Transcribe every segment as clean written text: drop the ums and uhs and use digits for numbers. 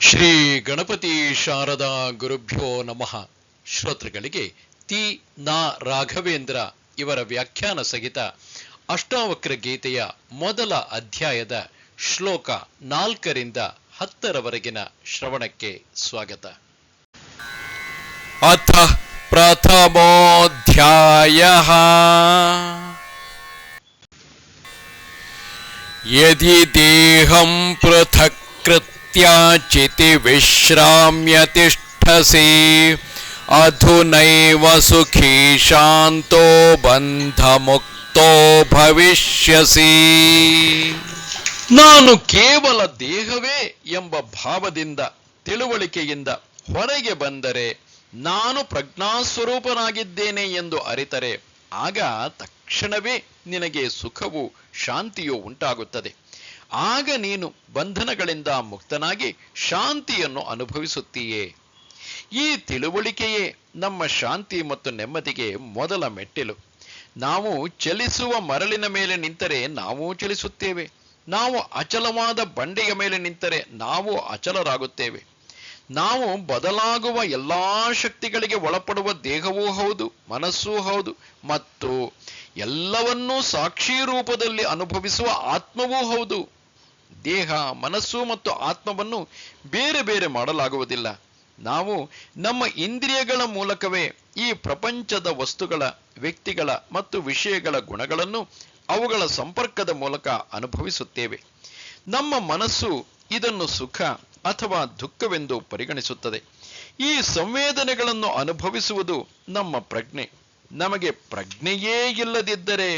ಶ್ರೀ ಗಣಪತಿ ಶಾರದಾ ಗುರುಭ್ಯೋ ನಮಃ. ಶ್ರೋತೃಗಳಿಗೆ ತಿ ನಾ ರಾಘವೇಂದ್ರ ಇವರ ವ್ಯಾಖ್ಯಾನ ಸಹಿತ ಅಷ್ಟಾವಕ್ರ ಗೀತೆಯ ಮೊದಲ ಅಧ್ಯಾಯದ ಶ್ಲೋಕ 4ರಿಂದ 10ರವರೆಗಿನ ಶ್ರವಣಕ್ಕೆ ಸ್ವಾಗತ. ಅಥ ಪ್ರಥಮೋಧ್ಯಾಯಃ. ಯದಿ ದೇಹಂ ಪೃಥಕ್ ಕೃತ್ಯಾಚಿತಿ ವಿಶ್ರಾಮ್ಯ ತಿಷ್ಠಸಿ ಅಧುನೈವ ಸುಖೀ ಶಾಂತೋ ಬಂಧಮುಕ್ತೋ ಭವಿಷ್ಯಸಿ. ನಾನು ಕೇವಲ ದೇಹವೇ ಎಂಬ ಭಾವದಿಂದ ತಿಳುವಳಿಕೆಯಿಂದ ಹೊರಗೆ ಬಂದರೆ, ನಾನು ಪ್ರಜ್ಞಾಸ್ವರೂಪನಾಗಿದ್ದೇನೆ ಎಂದು ಅರಿತರೆ, ಆಗ ತಕ್ಷಣವೇ ನಿನಗೆ ಸುಖವೂ ಶಾಂತಿಯೂ ಉಂಟಾಗುತ್ತದೆ. ಆಗ ನೀನು ಬಂಧನಗಳಿಂದ ಮುಕ್ತನಾಗಿ ಶಾಂತಿಯನ್ನು ಅನುಭವಿಸುತ್ತೀಯೇ. ಈ ತಿಳುವಳಿಕೆಯೇ ನಮ್ಮ ಶಾಂತಿ ಮತ್ತು ನೆಮ್ಮದಿಗೆ ಮೊದಲ ಮೆಟ್ಟಿಲು. ನಾವು ಚಲಿಸುವ ಮರಳಿನ ಮೇಲೆ ನಿಂತರೆ ನಾವು ಚಲಿಸುತ್ತೇವೆ. ನಾವು ಅಚಲವಾದ ಬಂಡೆಯ ಮೇಲೆ ನಿಂತರೆ ನಾವು ಅಚಲರಾಗುತ್ತೇವೆ. ನಾವು ಬದಲಾಗುವ ಎಲ್ಲಾ ಶಕ್ತಿಗಳಿಗೆ ಒಳಪಡುವ ದೇಹವೂ ಹೌದು, ಮನಸ್ಸೂ ಹೌದು, ಮತ್ತು ಎಲ್ಲವನ್ನೂ ಸಾಕ್ಷಿ ರೂಪದಲ್ಲಿ ಅನುಭವಿಸುವ ಆತ್ಮವೂ ಹೌದು. ದೇಹ, ಮನಸ್ಸು ಮತ್ತು ಆತ್ಮವನ್ನು ಬೇರೆ ಬೇರೆ ಮಾಡಲಾಗುವುದಿಲ್ಲ. ನಾವು ನಮ್ಮ ಇಂದ್ರಿಯಗಳ ಮೂಲಕವೇ ಈ ಪ್ರಪಂಚದ ವಸ್ತುಗಳ, ವ್ಯಕ್ತಿಗಳ ಮತ್ತು ವಿಷಯಗಳ ಗುಣಗಳನ್ನು ಅವುಗಳ ಸಂಪರ್ಕದ ಮೂಲಕ ಅನುಭವಿಸುತ್ತೇವೆ. ನಮ್ಮ ಮನಸ್ಸು ಇದನ್ನು ಸುಖ ಅಥವಾ ದುಃಖವೆಂದು ಪರಿಗಣಿಸುತ್ತದೆ. ಈ ಸಂವೇದನೆಗಳನ್ನು ಅನುಭವಿಸುವುದು ನಮ್ಮ ಪ್ರಜ್ಞೆ. ನಮಗೆ ಪ್ರಜ್ಞೆಯೇ ಇಲ್ಲದಿದ್ದರೆ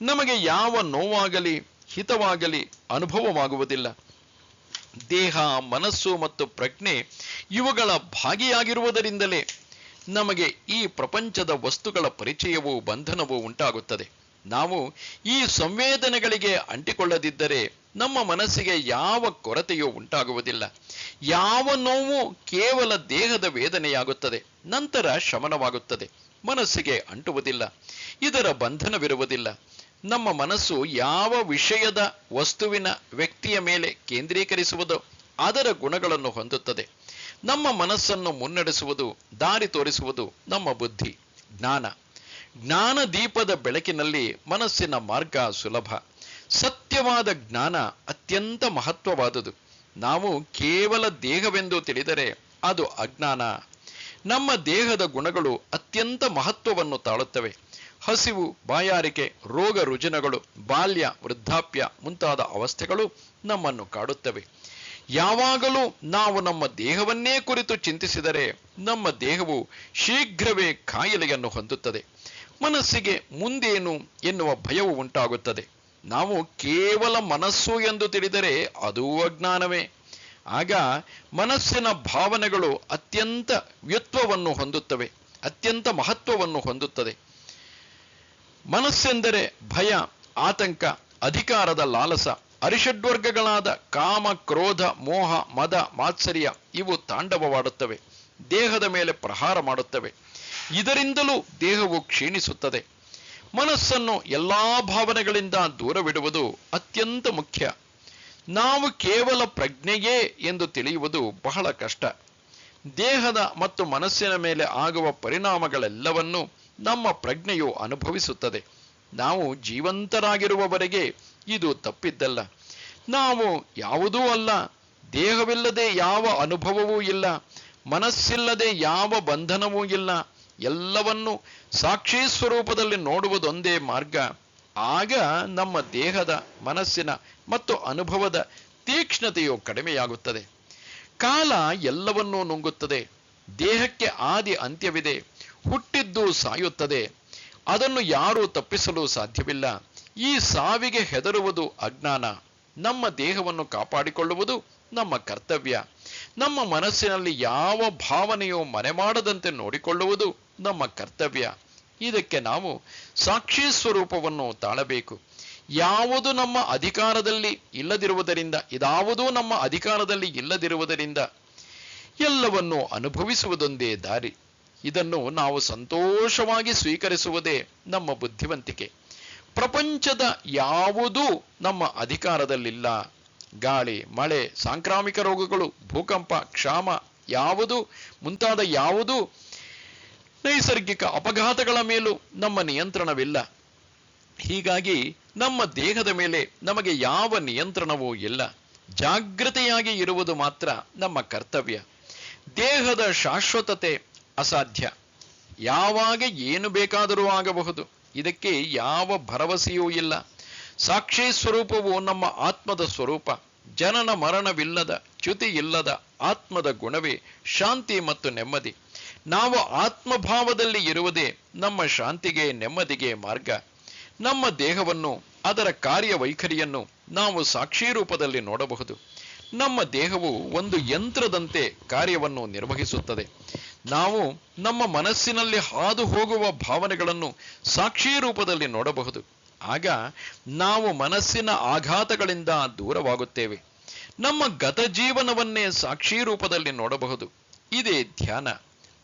ನಮಗೆ ಯಾವ ನೋವಾಗಲಿ ಹಿತವಾಗಲಿ ಅನುಭವವಾಗುವುದಿಲ್ಲ. ದೇಹ, ಮನಸ್ಸು ಮತ್ತು ಪ್ರಜ್ಞೆ ಇವುಗಳ ಭಾಗಿಯಾಗಿರುವುದರಿಂದಲೇ ನಮಗೆ ಈ ಪ್ರಪಂಚದ ವಸ್ತುಗಳ ಪರಿಚಯವೂ ಬಂಧನವೂ ಉಂಟಾಗುತ್ತದೆ. ನಾವು ಈ ಸಂವೇದನೆಗಳಿಗೆ ಅಂಟಿಕೊಳ್ಳದಿದ್ದರೆ ನಮ್ಮ ಮನಸ್ಸಿಗೆ ಯಾವ ಕೊರತೆಯೂ ಉಂಟಾಗುವುದಿಲ್ಲ. ಯಾವ ನೋವು ಕೇವಲ ದೇಹದ ವೇದನೆಯಾಗುತ್ತದೆ, ನಂತರ ಶಮನವಾಗುತ್ತದೆ, ಮನಸ್ಸಿಗೆ ಅಂಟುವುದಿಲ್ಲ, ಇದರ ಬಂಧನವಿರುವುದಿಲ್ಲ. ನಮ್ಮ ಮನಸ್ಸು ಯಾವ ವಿಷಯದ, ವಸ್ತುವಿನ, ವ್ಯಕ್ತಿಯ ಮೇಲೆ ಕೇಂದ್ರೀಕರಿಸುವುದೋ ಅದರ ಗುಣಗಳನ್ನು ಹೊಂದುತ್ತದೆ. ನಮ್ಮ ಮನಸ್ಸನ್ನು ಮುನ್ನಡೆಸುವುದು, ದಾರಿ ತೋರಿಸುವುದು ನಮ್ಮ ಬುದ್ಧಿ, ಜ್ಞಾನ. ಜ್ಞಾನ ದೀಪದ ಬೆಳಕಿನಲ್ಲಿ ಮನಸ್ಸಿನ ಮಾರ್ಗ ಸುಲಭ. ಸತ್ಯವಾದ ಜ್ಞಾನ ಅತ್ಯಂತ ಮಹತ್ವವಾದುದು. ನಾವು ಕೇವಲ ದೇಹವೆಂದು ತಿಳಿದರೆ ಅದು ಅಜ್ಞಾನ. ನಮ್ಮ ದೇಹದ ಗುಣಗಳು ಅತ್ಯಂತ ಮಹತ್ವವನ್ನು ತಾಳುತ್ತವೆ. ಹಸಿವು, ಬಾಯಾರಿಕೆ, ರೋಗ ರುಜಿನಗಳು, ಬಾಲ್ಯ, ವೃದ್ಧಾಪ್ಯ ಮುಂತಾದ ಅವಸ್ಥೆಗಳು ನಮ್ಮನ್ನು ಕಾಡುತ್ತವೆ. ಯಾವಾಗಲೂ ನಾವು ನಮ್ಮ ದೇಹವನ್ನೇ ಕುರಿತು ಚಿಂತಿಸಿದರೆ ನಮ್ಮ ದೇಹವು ಶೀಘ್ರವೇ ಕಾಯಿಲೆಯನ್ನು ಹೊಂದುತ್ತದೆ. ಮನಸ್ಸಿಗೆ ಮುಂದೇನು ಎನ್ನುವ ಭಯವು ಉಂಟಾಗುತ್ತದೆ. ನಾವು ಕೇವಲ ಮನಸ್ಸು ಎಂದು ತಿಳಿದರೆ ಅದೂ ಅಜ್ಞಾನವೇ. ಆಗ ಮನಸ್ಸಿನ ಭಾವನೆಗಳು ಅತ್ಯಂತ ವ್ಯತ್ವವನ್ನು ಹೊಂದುತ್ತವೆ, ಅತ್ಯಂತ ಮಹತ್ವವನ್ನು ಹೊಂದುತ್ತದೆ. ಮನಸ್ಸೆಂದರೆ ಭಯ, ಆತಂಕ, ಅಧಿಕಾರದ ಲಾಲಸ, ಅರಿಷಡ್ವರ್ಗಗಳಾದ ಕಾಮ, ಕ್ರೋಧ, ಮೋಹ, ಮದ, ಮಾತ್ಸರ್ಯ ಇವು ತಾಂಡವವಾಡುತ್ತವೆ, ದೇಹದ ಮೇಲೆ ಪ್ರಹಾರ ಮಾಡುತ್ತವೆ. ಇದರಿಂದಲೂ ದೇಹವು ಕ್ಷೀಣಿಸುತ್ತದೆ. ಮನಸ್ಸನ್ನು ಎಲ್ಲಾ ಭಾವನೆಗಳಿಂದ ದೂರವಿಡುವುದು ಅತ್ಯಂತ ಮುಖ್ಯ. ನಾವು ಕೇವಲ ಪ್ರಜ್ಞೆಯೇ ಎಂದು ತಿಳಿಯುವುದು ಬಹಳ ಕಷ್ಟ. ದೇಹದ ಮತ್ತು ಮನಸ್ಸಿನ ಮೇಲೆ ಆಗುವ ಪರಿಣಾಮಗಳೆಲ್ಲವನ್ನೂ ನಮ್ಮ ಪ್ರಜ್ಞೆಯು ಅನುಭವಿಸುತ್ತದೆ. ನಾವು ಜೀವಂತರಾಗಿರುವವರೆಗೆ ಇದು ತಪ್ಪಿದ್ದಲ್ಲ. ನಾವು ಯಾವುದೂ ಅಲ್ಲ. ದೇಹವಿಲ್ಲದೆ ಯಾವ ಅನುಭವವೂ ಇಲ್ಲ, ಮನಸ್ಸಿಲ್ಲದೆ ಯಾವ ಬಂಧನವೂ ಇಲ್ಲ. ಎಲ್ಲವನ್ನೂ ಸಾಕ್ಷಿ ಸ್ವರೂಪದಲ್ಲಿ ನೋಡುವುದೊಂದೇ ಮಾರ್ಗ. ಆಗ ನಮ್ಮ ದೇಹದ, ಮನಸ್ಸಿನ ಮತ್ತು ಅನುಭವದ ತೀಕ್ಷ್ಣತೆಯು ಕಡಿಮೆಯಾಗುತ್ತದೆ. ಕಾಲ ಎಲ್ಲವನ್ನೂ ನುಂಗುತ್ತದೆ. ದೇಹಕ್ಕೆ ಆದಿ ಅಂತ್ಯವಿದೆ. ಹುಟ್ಟಿದ್ದು ಸಾಯುತ್ತದೆ. ಅದನ್ನು ಯಾರೂ ತಪ್ಪಿಸಲು ಸಾಧ್ಯವಿಲ್ಲ. ಈ ಸಾವಿಗೆ ಹೆದರುವುದು ಅಜ್ಞಾನ. ನಮ್ಮ ದೇಹವನ್ನು ಕಾಪಾಡಿಕೊಳ್ಳುವುದು ನಮ್ಮ ಕರ್ತವ್ಯ. ನಮ್ಮ ಮನಸ್ಸಿನಲ್ಲಿ ಯಾವ ಭಾವನೆಯೂ ಮನೆಮಾಡದಂತೆ ನೋಡಿಕೊಳ್ಳುವುದು ನಮ್ಮ ಕರ್ತವ್ಯ. ಇದಕ್ಕೆ ನಾವು ಸಾಕ್ಷಿ ಸ್ವರೂಪವನ್ನು ತಾಳಬೇಕು. ಯಾವುದು ನಮ್ಮ ಅಧಿಕಾರದಲ್ಲಿ ಇಲ್ಲದಿರುವುದರಿಂದ ಎಲ್ಲವನ್ನೂ ಅನುಭವಿಸುವುದೊಂದೇ ದಾರಿ. ಇದನ್ನು ನಾವು ಸಂತೋಷವಾಗಿ ಸ್ವೀಕರಿಸುವುದೇ ನಮ್ಮ ಬುದ್ಧಿವಂತಿಕೆ. ಪ್ರಪಂಚದ ಯಾವುದೂ ನಮ್ಮ ಅಧಿಕಾರದಲ್ಲಿಲ್ಲ. ಗಾಳಿ, ಮಳೆ, ಸಾಂಕ್ರಾಮಿಕ ರೋಗಗಳು, ಭೂಕಂಪ, ಕ್ಷಾಮ ಮುಂತಾದ ಯಾವುದೂ ನೈಸರ್ಗಿಕ ಅಪಘಾತಗಳ ಮೇಲೂ ನಮ್ಮ ನಿಯಂತ್ರಣವಿಲ್ಲ. ಹೀಗಾಗಿ ನಮ್ಮ ದೇಹದ ಮೇಲೆ ನಮಗೆ ಯಾವ ನಿಯಂತ್ರಣವೂ ಇಲ್ಲ. ಜಾಗೃತೆಯಾಗಿ ಇರುವುದು ಮಾತ್ರ ನಮ್ಮ ಕರ್ತವ್ಯ. ದೇಹದ ಶಾಶ್ವತತೆ ಅಸಾಧ್ಯ. ಯಾವಾಗ ಏನು ಬೇಕಾದರೂ ಆಗಬಹುದು. ಇದಕ್ಕೆ ಯಾವ ಭರವಸೆಯೂ ಇಲ್ಲ. ಸಾಕ್ಷಿ ಸ್ವರೂಪವು ನಮ್ಮ ಆತ್ಮದ ಸ್ವರೂಪ. ಜನನ ಮರಣವಿಲ್ಲದ, ಚ್ಯುತಿ ಇಲ್ಲದ ಆತ್ಮದ ಗುಣವೇ ಶಾಂತಿ ಮತ್ತು ನೆಮ್ಮದಿ. ನಾವು ಆತ್ಮಭಾವದಲ್ಲಿ ಇರುವುದೇ ನಮ್ಮ ಶಾಂತಿಗೆ, ನೆಮ್ಮದಿಗೆ ಮಾರ್ಗ. ನಮ್ಮ ದೇಹವನ್ನು, ಅದರ ಕಾರ್ಯವೈಖರಿಯನ್ನು ನಾವು ಸಾಕ್ಷಿ ರೂಪದಲ್ಲಿ ನೋಡಬಹುದು. ನಮ್ಮ ದೇಹವು ಒಂದು ಯಂತ್ರದಂತೆ ಕಾರ್ಯವನ್ನು ನಿರ್ವಹಿಸುತ್ತದೆ. ನಾವು ನಮ್ಮ ಮನಸ್ಸಿನಲ್ಲಿ ಹಾದು ಹೋಗುವ ಭಾವನೆಗಳನ್ನು ಸಾಕ್ಷಿ ರೂಪದಲ್ಲಿ ನೋಡಬಹುದು. ಆಗ ನಾವು ಮನಸ್ಸಿನ ಆಘಾತಗಳಿಂದ ದೂರವಾಗುತ್ತೇವೆ. ನಮ್ಮ ಗತ ಜೀವನವನ್ನೇ ಸಾಕ್ಷಿ ರೂಪದಲ್ಲಿ ನೋಡಬಹುದು. ಇದೇ ಧ್ಯಾನ,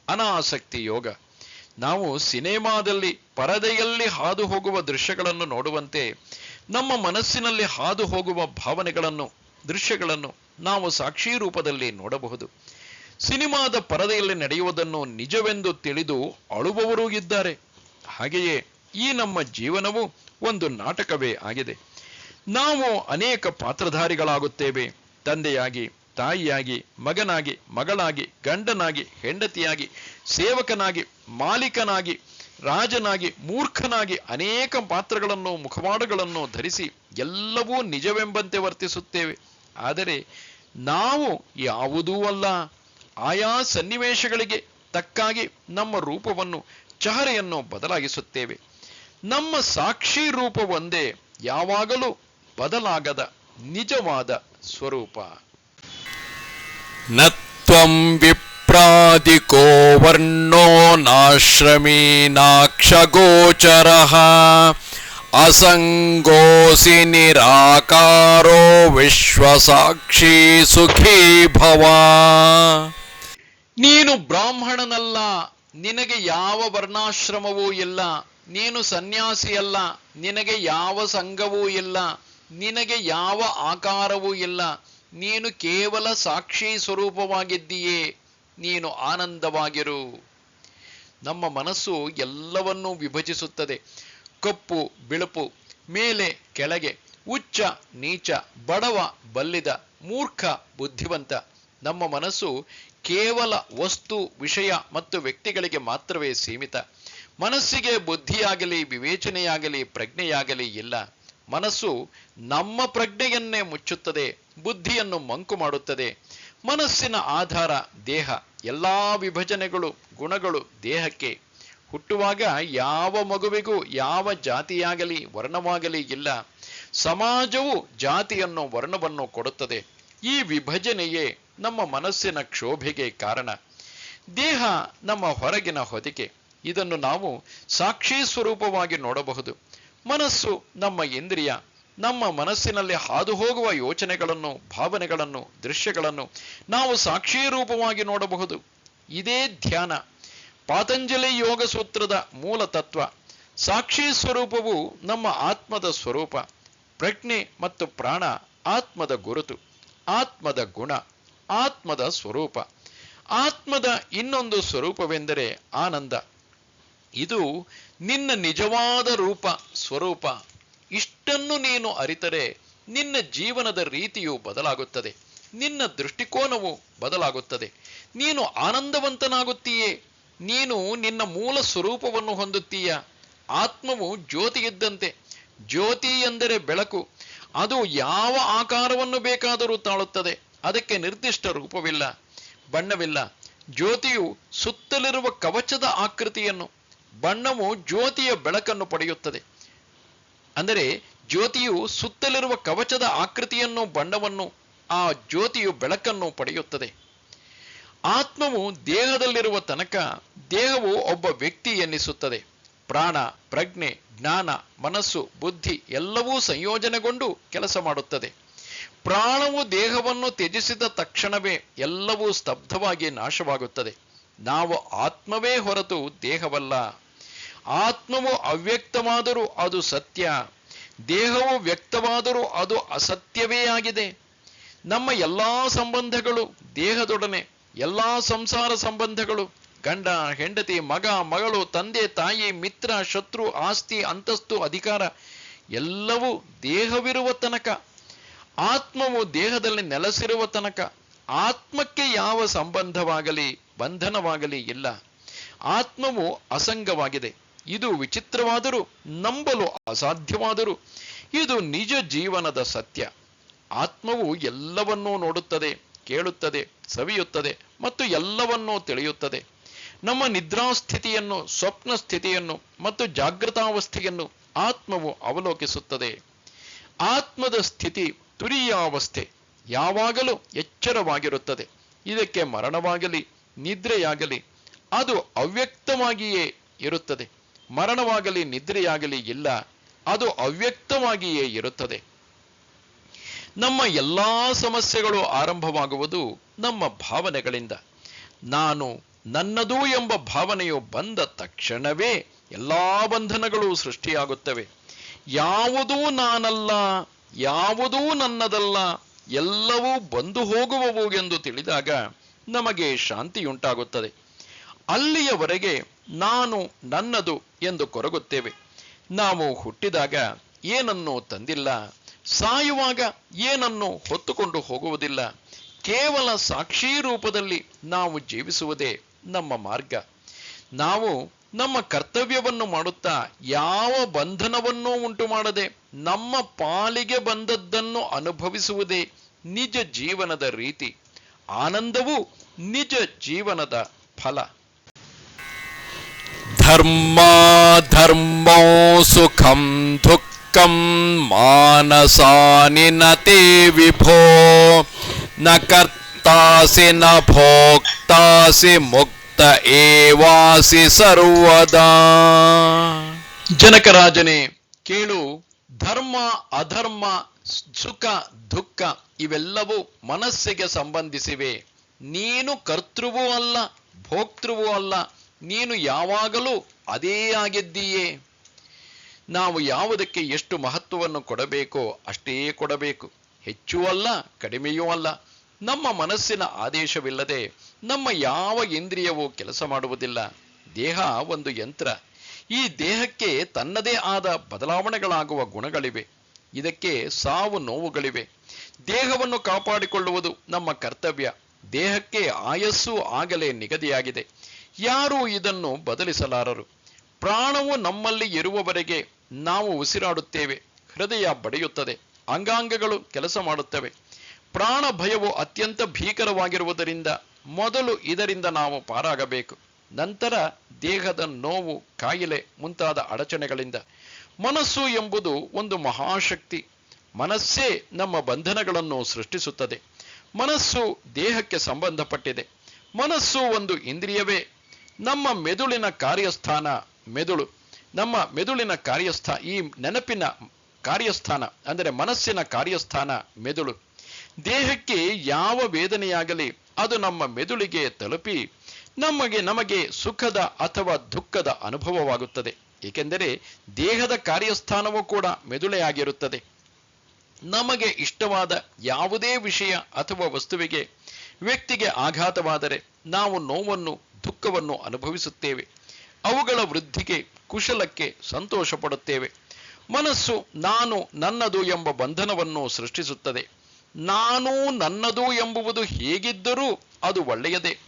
ಅನಾಸಕ್ತಿ ಯೋಗ. ನಾವು ಸಿನೆಮಾದಲ್ಲಿ ಪರದೆಯಲ್ಲಿ ಹಾದು ಹೋಗುವ ದೃಶ್ಯಗಳನ್ನು ನೋಡುವಂತೆ ನಮ್ಮ ಮನಸ್ಸಿನಲ್ಲಿ ಹಾದು ಹೋಗುವ ಭಾವನೆಗಳನ್ನು, ದೃಶ್ಯಗಳನ್ನು ನಾವು ಸಾಕ್ಷಿ ರೂಪದಲ್ಲಿ ನೋಡಬಹುದು. ಸಿನಿಮಾದ ಪರದೆಯಲ್ಲಿ ನಡೆಯುವುದನ್ನು ನಿಜವೆಂದು ತಿಳಿದು ಅಳುವವರೂ ಇದ್ದಾರೆ. ಹಾಗೆಯೇ ಈ ನಮ್ಮ ಜೀವನವು ಒಂದು ನಾಟಕವೇ ಆಗಿದೆ. ನಾವು ಅನೇಕ ಪಾತ್ರಧಾರಿಗಳಾಗುತ್ತೇವೆ. ತಂದೆಯಾಗಿ, ತಾಯಿಯಾಗಿ, ಮಗನಾಗಿ, ಮಗಳಾಗಿ, ಗಂಡನಾಗಿ, ಹೆಂಡತಿಯಾಗಿ, ಸೇವಕನಾಗಿ, ಮಾಲೀಕನಾಗಿ, ರಾಜನಾಗಿ, ಮೂರ್ಖನಾಗಿ ಅನೇಕ ಪಾತ್ರಗಳನ್ನು, ಮುಖವಾಡಗಳನ್ನು ಧರಿಸಿ ಎಲ್ಲವೂ ನಿಜವೆಂಬಂತೆ ವರ್ತಿಸುತ್ತೇವೆ. ಆದರೆ ನಾವು ಯಾವುದೂ ಅಲ್ಲ. ಆಯಾ ಸನ್ನಿವೇಶಗಳಿಗೆ ತಕ್ಕಾಗಿ ನಮ್ಮ ರೂಪವನ್ನು, ಚಹರೆಯನ್ನು ಬದಲಾಗಿಸುತ್ತೇವೆ. ನಮ್ಮ ಸಾಕ್ಷಿ ರೂಪವೊಂದೇ ಯಾವಾಗಲೂ ಬದಲಾಗದ ನಿಜವಾದ ಸ್ವರೂಪ. ನತ್ವಂ ವಿಪ್ರಾದಿಕೋ ವರ್ಣೋ ನಾಶ್ರಮೀ ನಾಕ್ಷಗೋಚರಃ ಅಸಂಗೋಸಿ ನಿರಾಕಾರೋ ವಿಶ್ವಸಾಕ್ಷಿ ಸುಖೀ ಭವ. ನೀನು ಬ್ರಾಹ್ಮಣನಲ್ಲ, ನಿನಗೆ ಯಾವ ವರ್ಣಾಶ್ರಮವೂ ಇಲ್ಲ. ನೀನು ಸನ್ಯಾಸಿಯಲ್ಲ, ನಿನಗೆ ಯಾವ ಸಂಘವೂ ಇಲ್ಲ. ನಿನಗೆ ಯಾವ ಆಕಾರವೂ ಇಲ್ಲ. ನೀನು ಕೇವಲ ಸಾಕ್ಷಿ ಸ್ವರೂಪವಾಗಿದ್ದೀಯೇ. ನೀನು ಆನಂದವಾಗಿರು. ನಮ್ಮ ಮನಸ್ಸು ಎಲ್ಲವನ್ನೂ ವಿಭಜಿಸುತ್ತದೆ. ಕಪ್ಪು ಬಿಳುಪು, ಮೇಲೆ ಕೆಳಗೆ, ಉಚ್ಚ ನೀಚ, ಬಡವ ಬಲ್ಲಿದ, ಮೂರ್ಖ ಬುದ್ಧಿವಂತ. ನಮ್ಮ ಮನಸ್ಸು ಕೇವಲ ವಸ್ತು, ವಿಷಯ ಮತ್ತು ವ್ಯಕ್ತಿಗಳಿಗೆ ಮಾತ್ರವೇ ಸೀಮಿತ. ಮನಸ್ಸಿಗೆ ಬುದ್ಧಿಯಾಗಲಿ, ವಿವೇಚನೆಯಾಗಲಿ, ಪ್ರಜ್ಞೆಯಾಗಲಿ ಇಲ್ಲ. ಮನಸ್ಸು ನಮ್ಮ ಪ್ರಜ್ಞೆಯನ್ನೇ ಮುಚ್ಚುತ್ತದೆ, ಬುದ್ಧಿಯನ್ನು ಮಂಕು ಮಾಡುತ್ತದೆ. ಮನಸ್ಸಿನ ಆಧಾರ ದೇಹ. ಎಲ್ಲಾ ವಿಭಜನೆಗಳು, ಗುಣಗಳು ದೇಹಕ್ಕೆ. ಹುಟ್ಟುವಾಗ ಯಾವ ಮಗುವಿಗೂ ಯಾವ ಜಾತಿಯಾಗಲಿ ವರ್ಣವಾಗಲಿ ಇಲ್ಲ. ಸಮಾಜವು ಜಾತಿಯನ್ನು, ವರ್ಣವನ್ನು ಕೊಡುತ್ತದೆ. ಈ ವಿಭಜನೆಯೇ ನಮ್ಮ ಮನಸ್ಸಿನ ಕ್ಷೋಭೆಗೆ ಕಾರಣ. ದೇಹ ನಮ್ಮ ಹೊರಗಿನ ಹೊದಿಕೆ. ಇದನ್ನು ನಾವು ಸಾಕ್ಷಿ ಸ್ವರೂಪವಾಗಿ ನೋಡಬಹುದು. ಮನಸ್ಸು ನಮ್ಮ ಇಂದ್ರಿಯ. ನಮ್ಮ ಮನಸ್ಸಿನಲ್ಲಿ ಹಾದು ಹೋಗುವ ಯೋಚನೆಗಳನ್ನು, ಭಾವನೆಗಳನ್ನು, ದೃಶ್ಯಗಳನ್ನು ನಾವು ಸಾಕ್ಷಿ ರೂಪವಾಗಿ ನೋಡಬಹುದು. ಇದೇ ಧ್ಯಾನ. ಪಾತಂಜಲಿ ಯೋಗ ಸೂತ್ರದ ಮೂಲ ತತ್ವ. ಸಾಕ್ಷಿ ಸ್ವರೂಪವು ನಮ್ಮ ಆತ್ಮದ ಸ್ವರೂಪ. ಪ್ರಜ್ಞೆ ಮತ್ತು ಪ್ರಾಣ ಆತ್ಮದ ಗುರುತು, ಆತ್ಮದ ಗುಣ, ಆತ್ಮದ ಸ್ವರೂಪ. ಆತ್ಮದ ಇನ್ನೊಂದು ಸ್ವರೂಪವೆಂದರೆ ಆನಂದ. ಇದು ನಿನ್ನ ನಿಜವಾದ ರೂಪ, ಸ್ವರೂಪ. ಇಷ್ಟನ್ನು ನೀನು ಅರಿತರೆ ನಿನ್ನ ಜೀವನದ ರೀತಿಯು ಬದಲಾಗುತ್ತದೆ. ನಿನ್ನ ದೃಷ್ಟಿಕೋನವು ಬದಲಾಗುತ್ತದೆ. ನೀನು ಆನಂದವಂತನಾಗುತ್ತೀಯೇ. ನೀನು ನಿನ್ನ ಮೂಲ ಸ್ವರೂಪವನ್ನು ಹೊಂದುತ್ತೀಯ. ಆತ್ಮವು ಜ್ಯೋತಿ ಇದ್ದಂತೆ. ಜ್ಯೋತಿ ಎಂದರೆ ಬೆಳಕು. ಅದು ಯಾವ ಆಕಾರವನ್ನು ಬೇಕಾದರೂ ತಾಳುತ್ತದೆ. ಅದಕ್ಕೆ ನಿರ್ದಿಷ್ಟ ರೂಪವಿಲ್ಲ, ಬಣ್ಣವಿಲ್ಲ. ಜ್ಯೋತಿಯು ಸುತ್ತಲಿರುವ ಕವಚದ ಆಕೃತಿಯನ್ನು, ಬಣ್ಣವು ಜ್ಯೋತಿಯ ಬೆಳಕನ್ನು ಪಡೆಯುತ್ತದೆ. ಅಂದರೆ ಜ್ಯೋತಿಯು ಸುತ್ತಲಿರುವ ಕವಚದ ಆಕೃತಿಯನ್ನು, ಬಣ್ಣವನ್ನು, ಆ ಜ್ಯೋತಿಯು ಬೆಳಕನ್ನು ಪಡೆಯುತ್ತದೆ. ಆತ್ಮವು ದೇಹದಲ್ಲಿರುವ ತನಕ ದೇಹವು ಒಬ್ಬ ವ್ಯಕ್ತಿ ಎನ್ನಿಸುತ್ತದೆ. ಪ್ರಾಣ, ಪ್ರಜ್ಞೆ, ಜ್ಞಾನ, ಮನಸ್ಸು, ಬುದ್ಧಿ ಎಲ್ಲವೂ ಸಂಯೋಜನೆಗೊಂಡು ಕೆಲಸ ಮಾಡುತ್ತದೆ. ಪ್ರಾಣವು ದೇಹವನ್ನು ತ್ಯಜಿಸಿದ ತಕ್ಷಣವೇ ಎಲ್ಲವೂ ಸ್ತಬ್ಧವಾಗಿ ನಾಶವಾಗುತ್ತದೆ. ನಾವು ಆತ್ಮವೇ ಹೊರತು ದೇಹವಲ್ಲ. ಆತ್ಮವು ಅವ್ಯಕ್ತವಾದರೂ ಅದು ಸತ್ಯ. ದೇಹವು ವ್ಯಕ್ತವಾದರೂ ಅದು ಅಸತ್ಯವೇ ಆಗಿದೆ. ನಮ್ಮ ಎಲ್ಲಾ ಸಂಬಂಧಗಳು ದೇಹದೊಡನೆ, ಎಲ್ಲಾ ಸಂಸಾರ ಸಂಬಂಧಗಳು, ಗಂಡ ಹೆಂಡತಿ, ಮಗ ಮಗಳು, ತಂದೆ ತಾಯಿ, ಮಿತ್ರ ಶತ್ರು, ಆಸ್ತಿ ಅಂತಸ್ತು ಅಧಿಕಾರ ಎಲ್ಲವೂ ದೇಹವಿರುವ ತನಕ, ಆತ್ಮವು ದೇಹದಲ್ಲಿ ನೆಲೆಸಿರುವ ತನಕ ಆತ್ಮಕ್ಕೆ ಯಾವ ಸಂಬಂಧವಾಗಲಿ ಬಂಧನವಾಗಲಿ ಇಲ್ಲ. ಆತ್ಮವು ಅಸಂಗವಾಗಿದೆ. ಇದು ವಿಚಿತ್ರವಾದರೂ ನಂಬಲು ಅಸಾಧ್ಯವಾದರೂ ಇದು ನಿಜ ಜೀವನದ ಸತ್ಯ. ಆತ್ಮವು ಎಲ್ಲವನ್ನೂ ನೋಡುತ್ತದೆ, ಕೇಳುತ್ತದೆ, ಸವಿಯುತ್ತದೆ ಮತ್ತು ಎಲ್ಲವನ್ನೂ ತಿಳಿಯುತ್ತದೆ. ನಮ್ಮ ನಿದ್ರಾಸ್ಥಿತಿಯನ್ನು, ಸ್ವಪ್ನ ಸ್ಥಿತಿಯನ್ನು ಮತ್ತು ಜಾಗೃತಾವಸ್ಥೆಯನ್ನು ಆತ್ಮವು ಅವಲೋಕಿಸುತ್ತದೆ. ಆತ್ಮದ ಸ್ಥಿತಿ ತುರಿಯಾವಸ್ಥೆ, ಯಾವಾಗಲೂ ಎಚ್ಚರವಾಗಿರುತ್ತದೆ. ಇದಕ್ಕೆ ಮರಣವಾಗಲಿ ನಿದ್ರೆಯಾಗಲಿ ಅದು ಅವ್ಯಕ್ತವಾಗಿಯೇ ಇರುತ್ತದೆ. ಮರಣವಾಗಲಿ ನಿದ್ರೆಯಾಗಲಿ ಇಲ್ಲ, ಅದು ಅವ್ಯಕ್ತವಾಗಿಯೇ ಇರುತ್ತದೆ. ನಮ್ಮ ಎಲ್ಲಾ ಸಮಸ್ಯೆಗಳು ಆರಂಭವಾಗುವುದು ನಮ್ಮ ಭಾವನೆಗಳಿಂದ. ನಾನು ನನ್ನದು ಎಂಬ ಭಾವನೆಯು ಬಂದ ತಕ್ಷಣವೇ ಎಲ್ಲಾ ಬಂಧನಗಳು ಸೃಷ್ಟಿಯಾಗುತ್ತವೆ. ಯಾವುದೂ ನಾನಲ್ಲ, ಯಾವುದೂ ನನ್ನದಲ್ಲ, ಎಲ್ಲವೂ ಬಂದು ಹೋಗುವವು ಎಂದು ತಿಳಿದಾಗ ನಮಗೆ ಶಾಂತಿಯುಂಟಾಗುತ್ತದೆ. ಅಲ್ಲಿಯವರೆಗೆ ನಾನು ನನ್ನದು ಎಂದು ಕೊರಗುತ್ತೇವೆ. ನಾವು ಹುಟ್ಟಿದಾಗ ಏನನ್ನೂ ತಂದಿಲ್ಲ, ಸಾಯುವಾಗ ಏನನ್ನು ಹೊತ್ತುಕೊಂಡು ಹೋಗುವುದಿಲ್ಲ. ಕೇವಲ ಸಾಕ್ಷಿ ರೂಪದಲ್ಲಿ ನಾವು ಜೀವಿಸುವುದೇ ನಮ್ಮ ಮಾರ್ಗ. ನಾವು ನಮ್ಮ ಕರ್ತವ್ಯವನ್ನು ಮಾಡುತ್ತಾ ಯಾವ ಬಂಧನವನ್ನೂ ಉಂಟು ಮಾಡದೆ ನಮ್ಮ ಪಾಲಿಗೆ ಬಂದದ್ದನ್ನು ಅನುಭವಿಸುವುದೇ ನಿಜ ಜೀವನದ ರೀತಿ. ಆನಂದವು ನಿಜ ಜೀವನದ ಫಲ. ಧರ್ಮೋ ಸುಖಂ ದುಃಖಂ ಮಾನಸಾನಿ ನ ತೇ ವಿಭೋ ನ ಕರ್ತಾಸಿ ನ ಭೋಕ್ತಾಸಿ ಮುಕ್ತ ಏವಾಸಿ ಸರ್ವದಾ. ಜನಕರಾಜನೇ ಕೇಳು, ಧರ್ಮ ಅಧರ್ಮ, ಸುಖ ದುಃಖ ಇವೆಲ್ಲವೂ ಮನಸ್ಸಿಗೆ ಸಂಬಂಧಿಸಿವೆ. ನೀನು ಕರ್ತೃವೂ ಅಲ್ಲ, ಭೋಕ್ತೃವೂ ಅಲ್ಲ, ನೀನು ಯಾವಾಗಲೂ ಅದೇ ಆಗಿದ್ದೀಯೇ. ನಾವು ಯಾವುದಕ್ಕೆ ಎಷ್ಟು ಮಹತ್ವವನ್ನು ಕೊಡಬೇಕೋ ಅಷ್ಟೇ ಕೊಡಬೇಕು. ಹೆಚ್ಚೂ ಅಲ್ಲ, ಕಡಿಮೆಯೂ ಅಲ್ಲ. ನಮ್ಮ ಮನಸ್ಸಿನ ಆದೇಶವಿಲ್ಲದೆ ನಮ್ಮ ಯಾವ ಇಂದ್ರಿಯವೂ ಕೆಲಸ ಮಾಡುವುದಿಲ್ಲ. ದೇಹ ಒಂದು ಯಂತ್ರ. ಈ ದೇಹಕ್ಕೆ ತನ್ನದೇ ಆದ ಬದಲಾವಣೆಗಳಾಗುವ ಗುಣಗಳಿವೆ. ಇದಕ್ಕೆ ಸಾವು ನೋವುಗಳಿವೆ. ದೇಹವನ್ನು ಕಾಪಾಡಿಕೊಳ್ಳುವುದು ನಮ್ಮ ಕರ್ತವ್ಯ. ದೇಹಕ್ಕೆ ಆಯಸ್ಸು ಆಗಲೇ ನಿಗದಿಯಾಗಿದೆ. ಯಾರೂ ಇದನ್ನು ಬದಲಿಸಲಾರರು. ಪ್ರಾಣವು ನಮ್ಮಲ್ಲಿ ಇರುವವರೆಗೆ ನಾವು ಉಸಿರಾಡುತ್ತೇವೆ, ಹೃದಯ ಬಡಿಯುತ್ತದೆ, ಅಂಗಾಂಗಗಳು ಕೆಲಸ ಮಾಡುತ್ತವೆ. ಪ್ರಾಣ ಭಯವು ಅತ್ಯಂತ ಭೀಕರವಾಗಿರುವುದರಿಂದ ಮೊದಲು ಇದರಿಂದ ನಾವು ಪಾರಾಗಬೇಕು. ನಂತರ ದೇಹದ ನೋವು, ಕಾಯಿಲೆ ಮುಂತಾದ ಅಡಚಣೆಗಳಿಂದ. ಮನಸ್ಸು ಎಂಬುದು ಒಂದು ಮಹಾಶಕ್ತಿ. ಮನಸ್ಸೇ ನಮ್ಮ ಬಂಧನಗಳನ್ನು ಸೃಷ್ಟಿಸುತ್ತದೆ. ಮನಸ್ಸು ದೇಹಕ್ಕೆ ಸಂಬಂಧಪಟ್ಟಿದೆ. ಮನಸ್ಸು ಒಂದು ಇಂದ್ರಿಯವೇ. ನಮ್ಮ ಮೆದುಳಿನ ಕಾರ್ಯಸ್ಥಾನ ಮೆದುಳು. ನಮ್ಮ ಮೆದುಳಿನ ಈ ನೆನಪಿನ ಕಾರ್ಯಸ್ಥಾನ ಅಂದರೆ ಮನಸ್ಸಿನ ಕಾರ್ಯಸ್ಥಾನ ಮೆದುಳು. ದೇಹಕ್ಕೆ ಯಾವ ವೇದನೆಯಾಗಲಿ ಅದು ನಮ್ಮ ಮೆದುಳಿಗೆ ತಲುಪಿ ನಮಗೆ ಸುಖದ ಅಥವಾ ದುಃಖದ ಅನುಭವವಾಗುತ್ತದೆ. ಏಕೆಂದರೆ ದೇಹದ ಕಾರ್ಯಸ್ಥಾನವೂ ಕೂಡ ಮೆದುಳೇ ಆಗಿರುತ್ತದೆ. ನಮಗೆ ಇಷ್ಟವಾದ ಯಾವುದೇ ವಿಷಯ ಅಥವಾ ವಸ್ತುವಿಗೆ, ವ್ಯಕ್ತಿಗೆ ಆಘಾತವಾದರೆ ನಾವು ನೋವನ್ನು, ದುಃಖವನ್ನು ಅನುಭವಿಸುತ್ತೇವೆ. ಅವುಗಳ ವೃದ್ಧಿಗೆ, ಕುಶಲಕ್ಕೆ ಸಂತೋಷ ಪಡುತ್ತೇವೆ. ಮನಸ್ಸು ನಾನು ನನ್ನದು ಎಂಬ ಬಂಧನವನ್ನು ಸೃಷ್ಟಿಸುತ್ತದೆ. ನಾನು ನನ್ನದು ಎಂಬುವುದು ಹೇಗಿದ್ದರೂ ಅದು ಒಳ್ಳೆಯದೇ.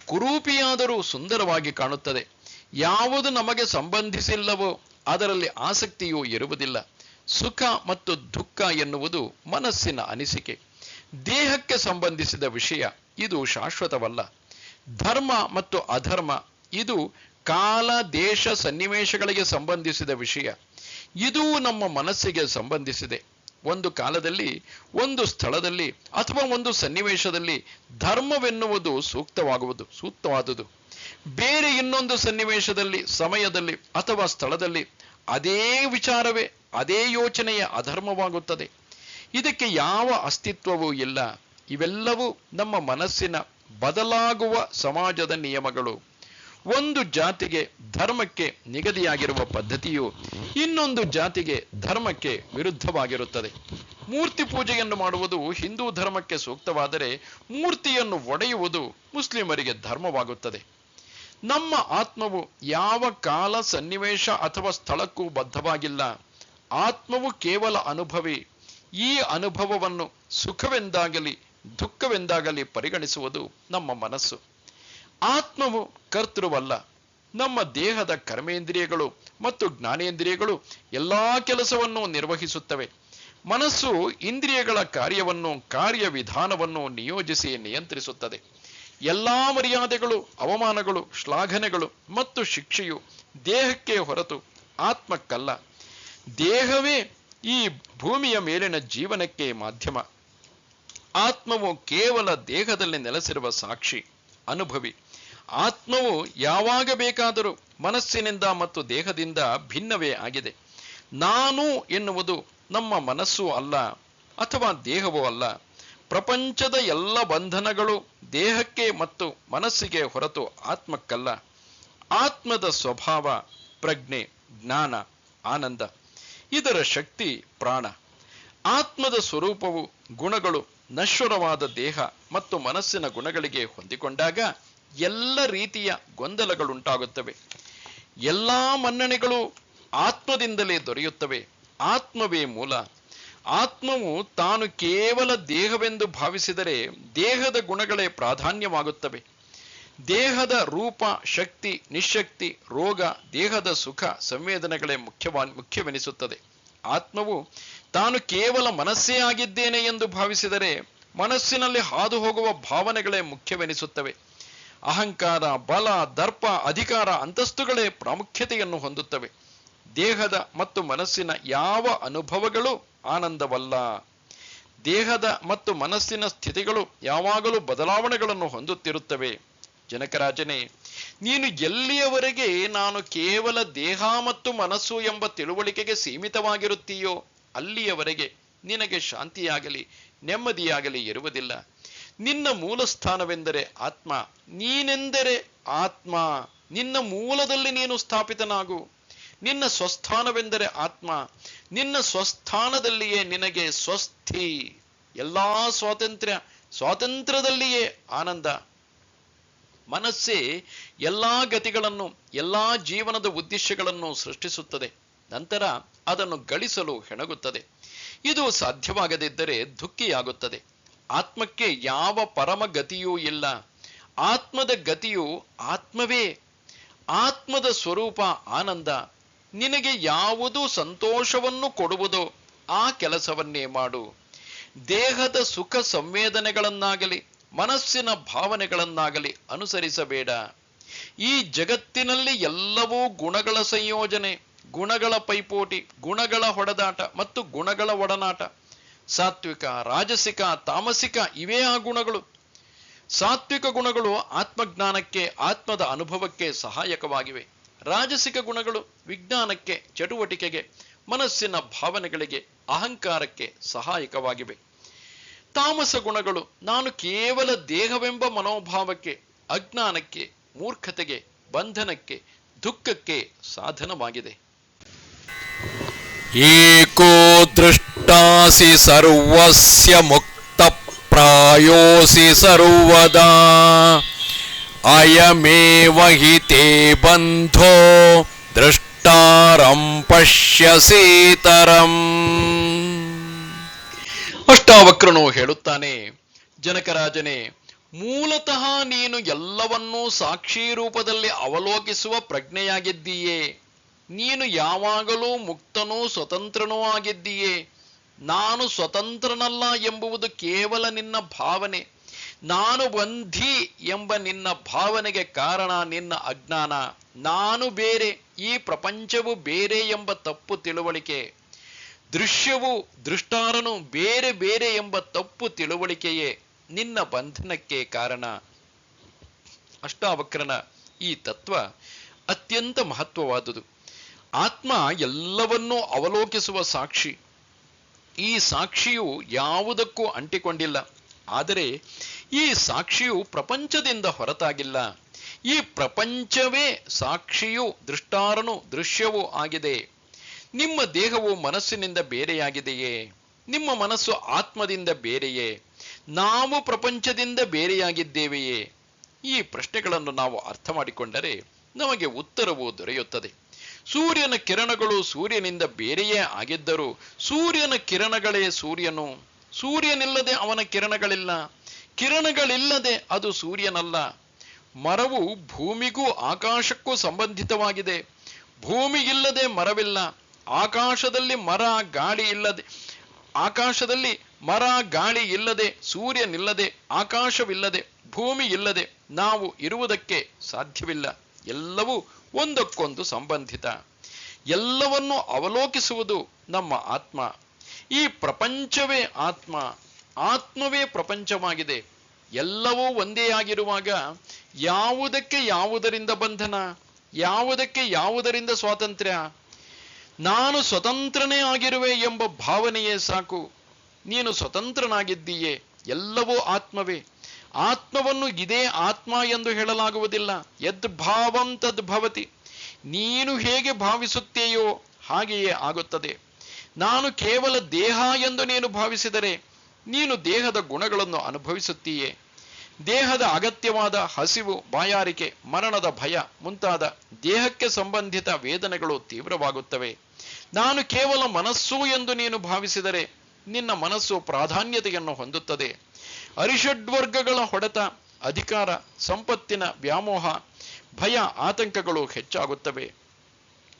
ಕುರೂಪಿಯಾದರೂ ಸುಂದರವಾಗಿ ಕಾಣುತ್ತದೆ. ಯಾವುದು ನಮಗೆ ಸಂಬಂಧಿಸಿಲ್ಲವೋ ಅದರಲ್ಲಿ ಆಸಕ್ತಿಯೂ ಇರುವುದಿಲ್ಲ. ಸುಖ ಮತ್ತು ದುಃಖ ಎನ್ನುವುದು ಮನಸ್ಸಿನ ಅನಿಸಿಕೆ. ದೇಹಕ್ಕೆ ಸಂಬಂಧಿಸಿದ ವಿಷಯ ಇದು ಶಾಶ್ವತವಲ್ಲ. ಧರ್ಮ ಮತ್ತು ಅಧರ್ಮ ಇದು ಕಾಲ, ದೇಶ, ಸನ್ನಿವೇಶಗಳಿಗೆ ಸಂಬಂಧಿಸಿದ ವಿಷಯ. ಇದೂ ನಮ್ಮ ಮನಸ್ಸಿಗೆ ಸಂಬಂಧಿಸಿದೆ. ಒಂದು ಕಾಲದಲ್ಲಿ, ಒಂದು ಸ್ಥಳದಲ್ಲಿ ಅಥವಾ ಒಂದು ಸನ್ನಿವೇಶದಲ್ಲಿ ಧರ್ಮವೆನ್ನುವುದು ಸೂಕ್ತವಾದುದು. ಬೇರೆ ಇನ್ನೊಂದು ಸನ್ನಿವೇಶದಲ್ಲಿ, ಸಮಯದಲ್ಲಿ ಅಥವಾ ಸ್ಥಳದಲ್ಲಿ ಅದೇ ವಿಚಾರವೇ, ಅದೇ ಯೋಚನೆಯ ಅಧರ್ಮವಾಗುತ್ತದೆ. ಇದಕ್ಕೆ ಯಾವ ಅಸ್ತಿತ್ವವೂ ಇಲ್ಲ. ಇವೆಲ್ಲವೂ ನಮ್ಮ ಮನಸ್ಸಿನ ಬದಲಾಗುವ ಸಮಾಜದ ನಿಯಮಗಳು. ಒಂದು ಜಾತಿಗೆ ಧರ್ಮಕ್ಕೆ ನಿಗದಿಯಾಗಿರುವ ಪದ್ಧತಿಯು ಇನ್ನೊಂದು ಜಾತಿಗೆ ಧರ್ಮಕ್ಕೆ ವಿರುದ್ಧವಾಗಿರುತ್ತದೆ. ಮೂರ್ತಿ ಪೂಜೆಯನ್ನು ಮಾಡುವುದು ಹಿಂದೂ ಧರ್ಮಕ್ಕೆ ಸೂಕ್ತವಾದರೆ ಮೂರ್ತಿಯನ್ನು ಒಡೆಯುವುದು ಮುಸ್ಲಿಮರಿಗೆ ಧರ್ಮವಾಗುತ್ತದೆ. ನಮ್ಮ ಆತ್ಮವು ಯಾವ ಕಾಲ, ಸನ್ನಿವೇಶ ಅಥವಾ ಸ್ಥಳಕ್ಕೂ ಬದ್ಧವಾಗಿಲ್ಲ. ಆತ್ಮವು ಕೇವಲ ಅನುಭವಿ. ಈ ಅನುಭವವನ್ನು ಸುಖವೆಂದಾಗಲಿ ದುಃಖವೆಂದಾಗಲಿ ಪರಿಗಣಿಸುವುದು ನಮ್ಮ ಮನಸ್ಸು. ಆತ್ಮವು ಕರ್ತೃವಲ್ಲ. ನಮ್ಮ ದೇಹದ ಕರ್ಮೇಂದ್ರಿಯಗಳು ಮತ್ತು ಜ್ಞಾನೇಂದ್ರಿಯಗಳು ಎಲ್ಲಾ ಕೆಲಸವನ್ನು ನಿರ್ವಹಿಸುತ್ತವೆ. ಮನಸ್ಸು ಇಂದ್ರಿಯಗಳ ಕಾರ್ಯವಿಧಾನವನ್ನು ನಿಯೋಜಿಸಿ ನಿಯಂತ್ರಿಸುತ್ತದೆ. ಎಲ್ಲಾ ಮರ್ಯಾದೆಗಳು, ಅವಮಾನಗಳು, ಶ್ಲಾಘನೆಗಳು ಮತ್ತು ಶಿಕ್ಷೆಯು ದೇಹಕ್ಕೆ ಹೊರತು ಆತ್ಮಕ್ಕಲ್ಲ. ದೇಹವೇ ಈ ಭೂಮಿಯ ಮೇಲಿನ ಜೀವನಕ್ಕೆ ಮಾಧ್ಯಮ. ಆತ್ಮವು ಕೇವಲ ದೇಹದಲ್ಲಿ ನೆಲೆಸಿರುವ ಸಾಕ್ಷಿ, ಅನುಭವಿ. ಆತ್ಮವು ಯಾವಾಗ ಬೇಕಾದರೂ ಮನಸ್ಸಿನಿಂದ ಮತ್ತು ದೇಹದಿಂದ ಭಿನ್ನವೇ ಆಗಿದೆ. ನಾನು ಎನ್ನುವುದು ನಮ್ಮ ಮನಸ್ಸು ಅಲ್ಲ ಅಥವಾ ದೇಹವೂ ಅಲ್ಲ. ಪ್ರಪಂಚದ ಎಲ್ಲ ಬಂಧನಗಳು ದೇಹಕ್ಕೆ ಮತ್ತು ಮನಸ್ಸಿಗೆ ಹೊರತು ಆತ್ಮಕ್ಕಲ್ಲ. ಆತ್ಮದ ಸ್ವಭಾವ ಪ್ರಜ್ಞೆ, ಜ್ಞಾನ, ಆನಂದ. ಇದರ ಶಕ್ತಿ ಪ್ರಾಣ. ಆತ್ಮದ ಸ್ವರೂಪವು ಗುಣಗಳು ನಶ್ವರವಾದ ದೇಹ ಮತ್ತು ಮನಸ್ಸಿನ ಗುಣಗಳಿಗೆ ಹೊಂದಿಕೊಂಡಾಗ ಎಲ್ಲ ರೀತಿಯ ಗೊಂದಲಗಳುಂಟಾಗುತ್ತವೆ. ಎಲ್ಲಾ ಮನ್ನಣೆಗಳು ಆತ್ಮದಿಂದಲೇ ದೊರೆಯುತ್ತವೆ. ಆತ್ಮವೇ ಮೂಲ. ಆತ್ಮವು ತಾನು ಕೇವಲ ದೇಹವೆಂದು ಭಾವಿಸಿದರೆ ದೇಹದ ಗುಣಗಳೇ ಪ್ರಾಧಾನ್ಯವಾಗುತ್ತವೆ. ದೇಹದ ರೂಪ, ಶಕ್ತಿ, ನಿಶಕ್ತಿ, ರೋಗ, ದೇಹದ ಸುಖ ಸಂವೇದನೆಗಳೇ ಮುಖ್ಯವೆನಿಸುತ್ತದೆ. ಆತ್ಮವು ತಾನು ಕೇವಲ ಮನಸ್ಸೇ ಆಗಿದ್ದೇನೆ ಎಂದು ಭಾವಿಸಿದರೆ ಮನಸ್ಸಿನಲ್ಲಿ ಹಾದು ಹೋಗುವ ಭಾವನೆಗಳೇ ಮುಖ್ಯವೆನಿಸುತ್ತವೆ. ಅಹಂಕಾರ, ಬಲ, ದರ್ಪ, ಅಧಿಕಾರ, ಅಂತಸ್ತುಗಳೇ ಪ್ರಾಮುಖ್ಯತೆಯನ್ನು ಹೊಂದುತ್ತವೆ. ದೇಹದ ಮತ್ತು ಮನಸ್ಸಿನ ಯಾವ ಅನುಭವಗಳು ಆನಂದವಲ್ಲ. ದೇಹದ ಮತ್ತು ಮನಸ್ಸಿನ ಸ್ಥಿತಿಗಳು ಯಾವಾಗಲೂ ಬದಲಾವಣೆಗಳನ್ನು ಹೊಂದುತ್ತಿರುತ್ತವೆ. ಜನಕರಾಜನೇ, ನೀನು ಎಲ್ಲಿಯವರೆಗೆ ನಾನು ಕೇವಲ ದೇಹ ಮತ್ತು ಮನಸ್ಸು ಎಂಬ ತಿಳುವಳಿಕೆಗೆ ಸೀಮಿತವಾಗಿರುತ್ತೀಯೋ ಅಲ್ಲಿಯವರೆಗೆ ನಿನಗೆ ಶಾಂತಿಯಾಗಲಿ ನೆಮ್ಮದಿಯಾಗಲಿ ಇರುವುದಿಲ್ಲ. ನಿನ್ನ ಮೂಲ ಸ್ಥಾನವೆಂದರೆ ಆತ್ಮ. ನೀನೆಂದರೆ ಆತ್ಮ. ನಿನ್ನ ಮೂಲದಲ್ಲಿ ನೀನು ಸ್ಥಾಪಿತನಾಗು. ನಿನ್ನ ಸ್ವಸ್ಥಾನವೆಂದರೆ ಆತ್ಮ. ನಿನ್ನ ಸ್ವಸ್ಥಾನದಲ್ಲಿಯೇ ನಿನಗೆ ಸ್ವಸ್ಥಿ. ಎಲ್ಲಾ ಸ್ವಾತಂತ್ರ್ಯದಲ್ಲಿಯೇ ಆನಂದ. ಮನಸ್ಸೇ ಎಲ್ಲಾ ಗತಿಗಳನ್ನು, ಎಲ್ಲಾ ಜೀವನದ ಉದ್ದೇಶಗಳನ್ನು ಸೃಷ್ಟಿಸುತ್ತದೆ. ನಂತರ ಅದನ್ನು ಗಳಿಸಲು ಹೆಣಗುತ್ತದೆ. ಇದು ಸಾಧ್ಯವಾಗದಿದ್ದರೆ ದುಃಖಿಯಾಗುತ್ತದೆ. ಆತ್ಮಕ್ಕೆ ಯಾವ ಪರಮ ಗತಿಯೂ ಇಲ್ಲ. ಆತ್ಮದ ಗತಿಯು ಆತ್ಮವೇ. ಆತ್ಮದ ಸ್ವರೂಪ ಆನಂದ. ನಿನಗೆ ಯಾವುದು ಸಂತೋಷವನ್ನು ಕೊಡುವುದೋ ಆ ಕೆಲಸವನ್ನೇ ಮಾಡು. ದೇಹದ ಸುಖ ಸಂವೇದನೆಗಳನ್ನಾಗಲಿ ಮನಸ್ಸಿನ ಭಾವನೆಗಳನ್ನಾಗಲಿ ಅನುಸರಿಸಬೇಡ. ಈ ಜಗತ್ತಿನಲ್ಲಿ ಎಲ್ಲವೂ ಗುಣಗಳ ಸಂಯೋಜನೆ, ಗುಣಗಳ ಪೈಪೋಟಿ, ಗುಣಗಳ ಹೊಡೆದಾಟ ಮತ್ತು ಗುಣಗಳ ಒಡನಾಟ. ಸಾತ್ವಿಕ, ರಾಜಸಿಕ, ತಾಮಸಿಕ ಇವೇ ಆ ಗುಣಗಳು. ಸಾತ್ವಿಕ ಗುಣಗಳು ಆತ್ಮಜ್ಞಾನಕ್ಕೆ, ಆತ್ಮದ ಅನುಭವಕ್ಕೆ ಸಹಾಯಕವಾಗಿವೆ. ರಾಜಸಿಕ ಗುಣಗಳು ವಿಜ್ಞಾನಕ್ಕೆ, ಚಟುವಟಿಕೆಗೆ, ಮನಸ್ಸಿನ ಭಾವನೆಗಳಿಗೆ, ಅಹಂಕಾರಕ್ಕೆ ಸಹಾಯಕವಾಗಿವೆ. ತಾಮಸ ಗುಣಗಳು ನಾನು ಕೇವಲ ದೇಹವೆಂಬ ಮನೋಭಾವಕ್ಕೆ, ಅಜ್ಞಾನಕ್ಕೆ, ಮೂರ್ಖತೆಗೆ, ಬಂಧನಕ್ಕೆ, ದುಃಖಕ್ಕೆ ಸಾಧನವಾಗಿದೆ. ಏಕೋ ದೃಷ್ಟಾಸಿ ಸರ್ವಸ್ಯ ಮುಕ್ತ ಪ್ರಾಯೋಸಿ ಸರ್ವದಾ ಅಯಮೇವ ಹಿ ತೇ ಬಂಧೋ ದೃಷ್ಟಾರಂ ಪಶ್ಯಸೀತರಂ. ಅಷ್ಟಾವಕ್ರನು ಹೇಳುತ್ತಾನೆ, ಜನಕರಾಜನೇ, ಮೂಲತಃ ನೀನು ಎಲ್ಲವನ್ನೂ ಸಾಕ್ಷಿ ರೂಪದಲ್ಲಿ ಅವಲೋಕಿಸುವ ಪ್ರಜ್ಞೆಯಾಗಿದ್ದೀಯೇ. ನೀನು ಯಾವಾಗಲೂ ಮುಕ್ತನೂ ಸ್ವತಂತ್ರನೂ ಆಗಿದ್ದೀಯೇ. ನಾನು ಸ್ವತಂತ್ರನಲ್ಲ ಎಂಬುದು ಕೇವಲ ನಿನ್ನ ಭಾವನೆ. ನಾನು ಬಂಧಿ ಎಂಬ ನಿನ್ನ ಭಾವನೆಗೆ ಕಾರಣ ನಿನ್ನ ಅಜ್ಞಾನ. ನಾನು ಬೇರೆ, ಈ ಪ್ರಪಂಚವು ಬೇರೆ ಎಂಬ ತಪ್ಪು ತಿಳುವಳಿಕೆ. ದೃಶ್ಯವು, ದೃಷ್ಟಾರನು ಬೇರೆ ಬೇರೆ ಎಂಬ ತಪ್ಪು ತಿಳುವಳಿಕೆಯೇ ನಿನ್ನ ಬಂಧನಕ್ಕೆ ಕಾರಣ. ಅಷ್ಟಾವಕ್ರನ ಈ ತತ್ವ ಅತ್ಯಂತ ಮಹತ್ವವಾದುದು. ಆತ್ಮ ಎಲ್ಲವನ್ನೂ ಅವಲೋಕಿಸುವ ಸಾಕ್ಷಿ. ಈ ಸಾಕ್ಷಿಯು ಯಾವುದಕ್ಕೂ ಅಂಟಿಕೊಂಡಿಲ್ಲ. ಆದರೆ ಈ ಸಾಕ್ಷಿಯು ಪ್ರಪಂಚದಿಂದ ಹೊರತಾಗಿಲ್ಲ. ಈ ಪ್ರಪಂಚವೇ ಸಾಕ್ಷಿಯೂ ದೃಷ್ಟಾರನು ದೃಶ್ಯವೂ ಆಗಿದೆ. ನಿಮ್ಮ ದೇಹವು ಮನಸ್ಸಿನಿಂದ ಬೇರೆಯಾಗಿದೆಯೇ? ನಿಮ್ಮ ಮನಸ್ಸು ಆತ್ಮದಿಂದ ಬೇರೆಯೇ? ನಾವು ಪ್ರಪಂಚದಿಂದ ಬೇರೆಯಾಗಿದ್ದೇವೆಯೇ? ಈ ಪ್ರಶ್ನೆಗಳನ್ನು ನಾವು ಅರ್ಥ ಮಾಡಿಕೊಂಡರೆ ನಮಗೆ ಉತ್ತರವು ದೊರೆಯುತ್ತದೆ. ಸೂರ್ಯನ ಕಿರಣಗಳು ಸೂರ್ಯನಿಂದ ಬೇರೆಯೇ ಆಗಿದ್ದರೂ ಸೂರ್ಯನ ಕಿರಣಗಳೇ ಸೂರ್ಯನು. ಸೂರ್ಯನಿಲ್ಲದೆ ಅವನ ಕಿರಣಗಳಿಲ್ಲ, ಕಿರಣಗಳಿಲ್ಲದೆ ಅದು ಸೂರ್ಯನಲ್ಲ. ಮರವು ಭೂಮಿಗೂ ಆಕಾಶಕ್ಕೂ ಸಂಬಂಧಿತವಾಗಿದೆ. ಭೂಮಿ ಇಲ್ಲದೆ ಮರವಿಲ್ಲ. ಆಕಾಶದಲ್ಲಿ ಮರ ಗಾಳಿ ಇಲ್ಲದೆ ಸೂರ್ಯನಿಲ್ಲದೆ ಆಕಾಶವಿಲ್ಲದೆ ಭೂಮಿ ಇಲ್ಲದೆ ನಾವು ಇರುವುದಕ್ಕೆ ಸಾಧ್ಯವಿಲ್ಲ. ಎಲ್ಲವೂ ಒಂದಕ್ಕೊಂದು ಸಂಬಂಧಿತ. ಎಲ್ಲವನ್ನೂ ಅವಲೋಕಿಸುವುದು ನಮ್ಮ ಆತ್ಮ. ಈ ಪ್ರಪಂಚವೇ ಆತ್ಮ, ಆತ್ಮವೇ ಪ್ರಪಂಚವಾಗಿದೆ. ಎಲ್ಲವೂ ಒಂದೇ ಆಗಿರುವಾಗ ಯಾವುದಕ್ಕೆ ಯಾವುದರಿಂದ ಬಂಧನ, ಯಾವುದಕ್ಕೆ ಯಾವುದರಿಂದ ಸ್ವಾತಂತ್ರ್ಯ? ನಾನು ಸ್ವತಂತ್ರನೇ ಆಗಿರುವೆ ಎಂಬ ಭಾವನೆಯೇ ಸಾಕು. ನೀನು ಸ್ವತಂತ್ರನಾಗಿದ್ದೀಯೇ, ಎಲ್ಲವೂ ಆತ್ಮವೇ. ಆತ್ಮವನ್ನು ಇದೇ ಆತ್ಮ ಎಂದು ಹೇಳಲಾಗುವುದಿಲ್ಲ. ಯದ್ಭಾವಂ ತದ್ಭವತಿ. ನೀನು ಹೇಗೆ ಭಾವಿಸುತ್ತೀಯೋ ಹಾಗೆಯೇ ಆಗುತ್ತದೆ. ನಾನು ಕೇವಲ ದೇಹ ಎಂದು ನೀನು ಭಾವಿಸಿದರೆ ನೀನು ದೇಹದ ಗುಣಗಳನ್ನು ಅನುಭವಿಸುತ್ತೀಯೇ. ದೇಹದ ಅಗತ್ಯವಾದ ಹಸಿವು, ಬಾಯಾರಿಕೆ, ಮರಣದ ಭಯ ಮುಂತಾದ ದೇಹಕ್ಕೆ ಸಂಬಂಧಿತ ವೇದನೆಗಳು ತೀವ್ರವಾಗುತ್ತವೆ. ನಾನು ಕೇವಲ ಮನಸ್ಸು ಎಂದು ನೀನು ಭಾವಿಸಿದರೆ ನಿನ್ನ ಮನಸ್ಸು ಪ್ರಾಧಾನ್ಯತೆಯನ್ನು ಹೊಂದುತ್ತದೆ. ಅರಿಷಡ್ವರ್ಗಗಳ ಹೊಡೆತ, ಅಧಿಕಾರ, ಸಂಪತ್ತಿನ ವ್ಯಾಮೋಹ, ಭಯ, ಆತಂಕಗಳು ಹೆಚ್ಚಾಗುತ್ತವೆ.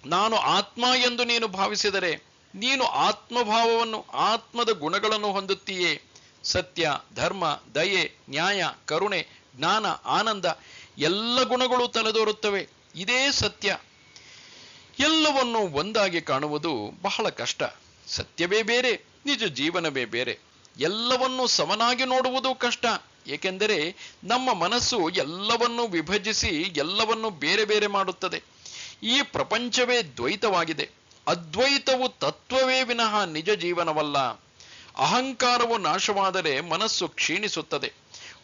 ನಾನು ಆತ್ಮ ಎಂದು ನೀನು ಭಾವಿಸಿದರೆ ನೀನು ಆತ್ಮಭಾವವನ್ನು, ಆತ್ಮದ ಗುಣಗಳನ್ನು ಹೊಂದುತ್ತೀಯೇ. ಸತ್ಯ, ಧರ್ಮ, ದಯೆ, ನ್ಯಾಯ, ಕರುಣೆ, ಜ್ಞಾನ, ಆನಂದ ಎಲ್ಲ ಗುಣಗಳು ತಲೆದೋರುತ್ತವೆ. ಇದೇ ಸತ್ಯ. ಎಲ್ಲವನ್ನು ಒಂದಾಗಿ ಕಾಣುವುದು ಬಹಳ ಕಷ್ಟ. ಸತ್ಯವೇ ಬೇರೆ, ನಿಜ ಜೀವನವೇ ಬೇರೆ. ಎಲ್ಲವನ್ನು ಸಮನಾಗಿ ನೋಡುವುದು ಕಷ್ಟ. ಏಕೆಂದರೆ ನಮ್ಮ ಮನಸ್ಸು ಎಲ್ಲವನ್ನು ವಿಭಜಿಸಿ ಎಲ್ಲವನ್ನು ಬೇರೆ ಬೇರೆ ಮಾಡುತ್ತದೆ. ಈ ಪ್ರಪಂಚವೇ ದ್ವೈತವಾಗಿದೆ. ಅದ್ವೈತವು ತತ್ವವೇ ವಿನಃ ನಿಜ ಜೀವನವಲ್ಲ. ಅಹಂಕಾರವು ನಾಶವಾದರೆ ಮನಸ್ಸು ಕ್ಷೀಣಿಸುತ್ತದೆ.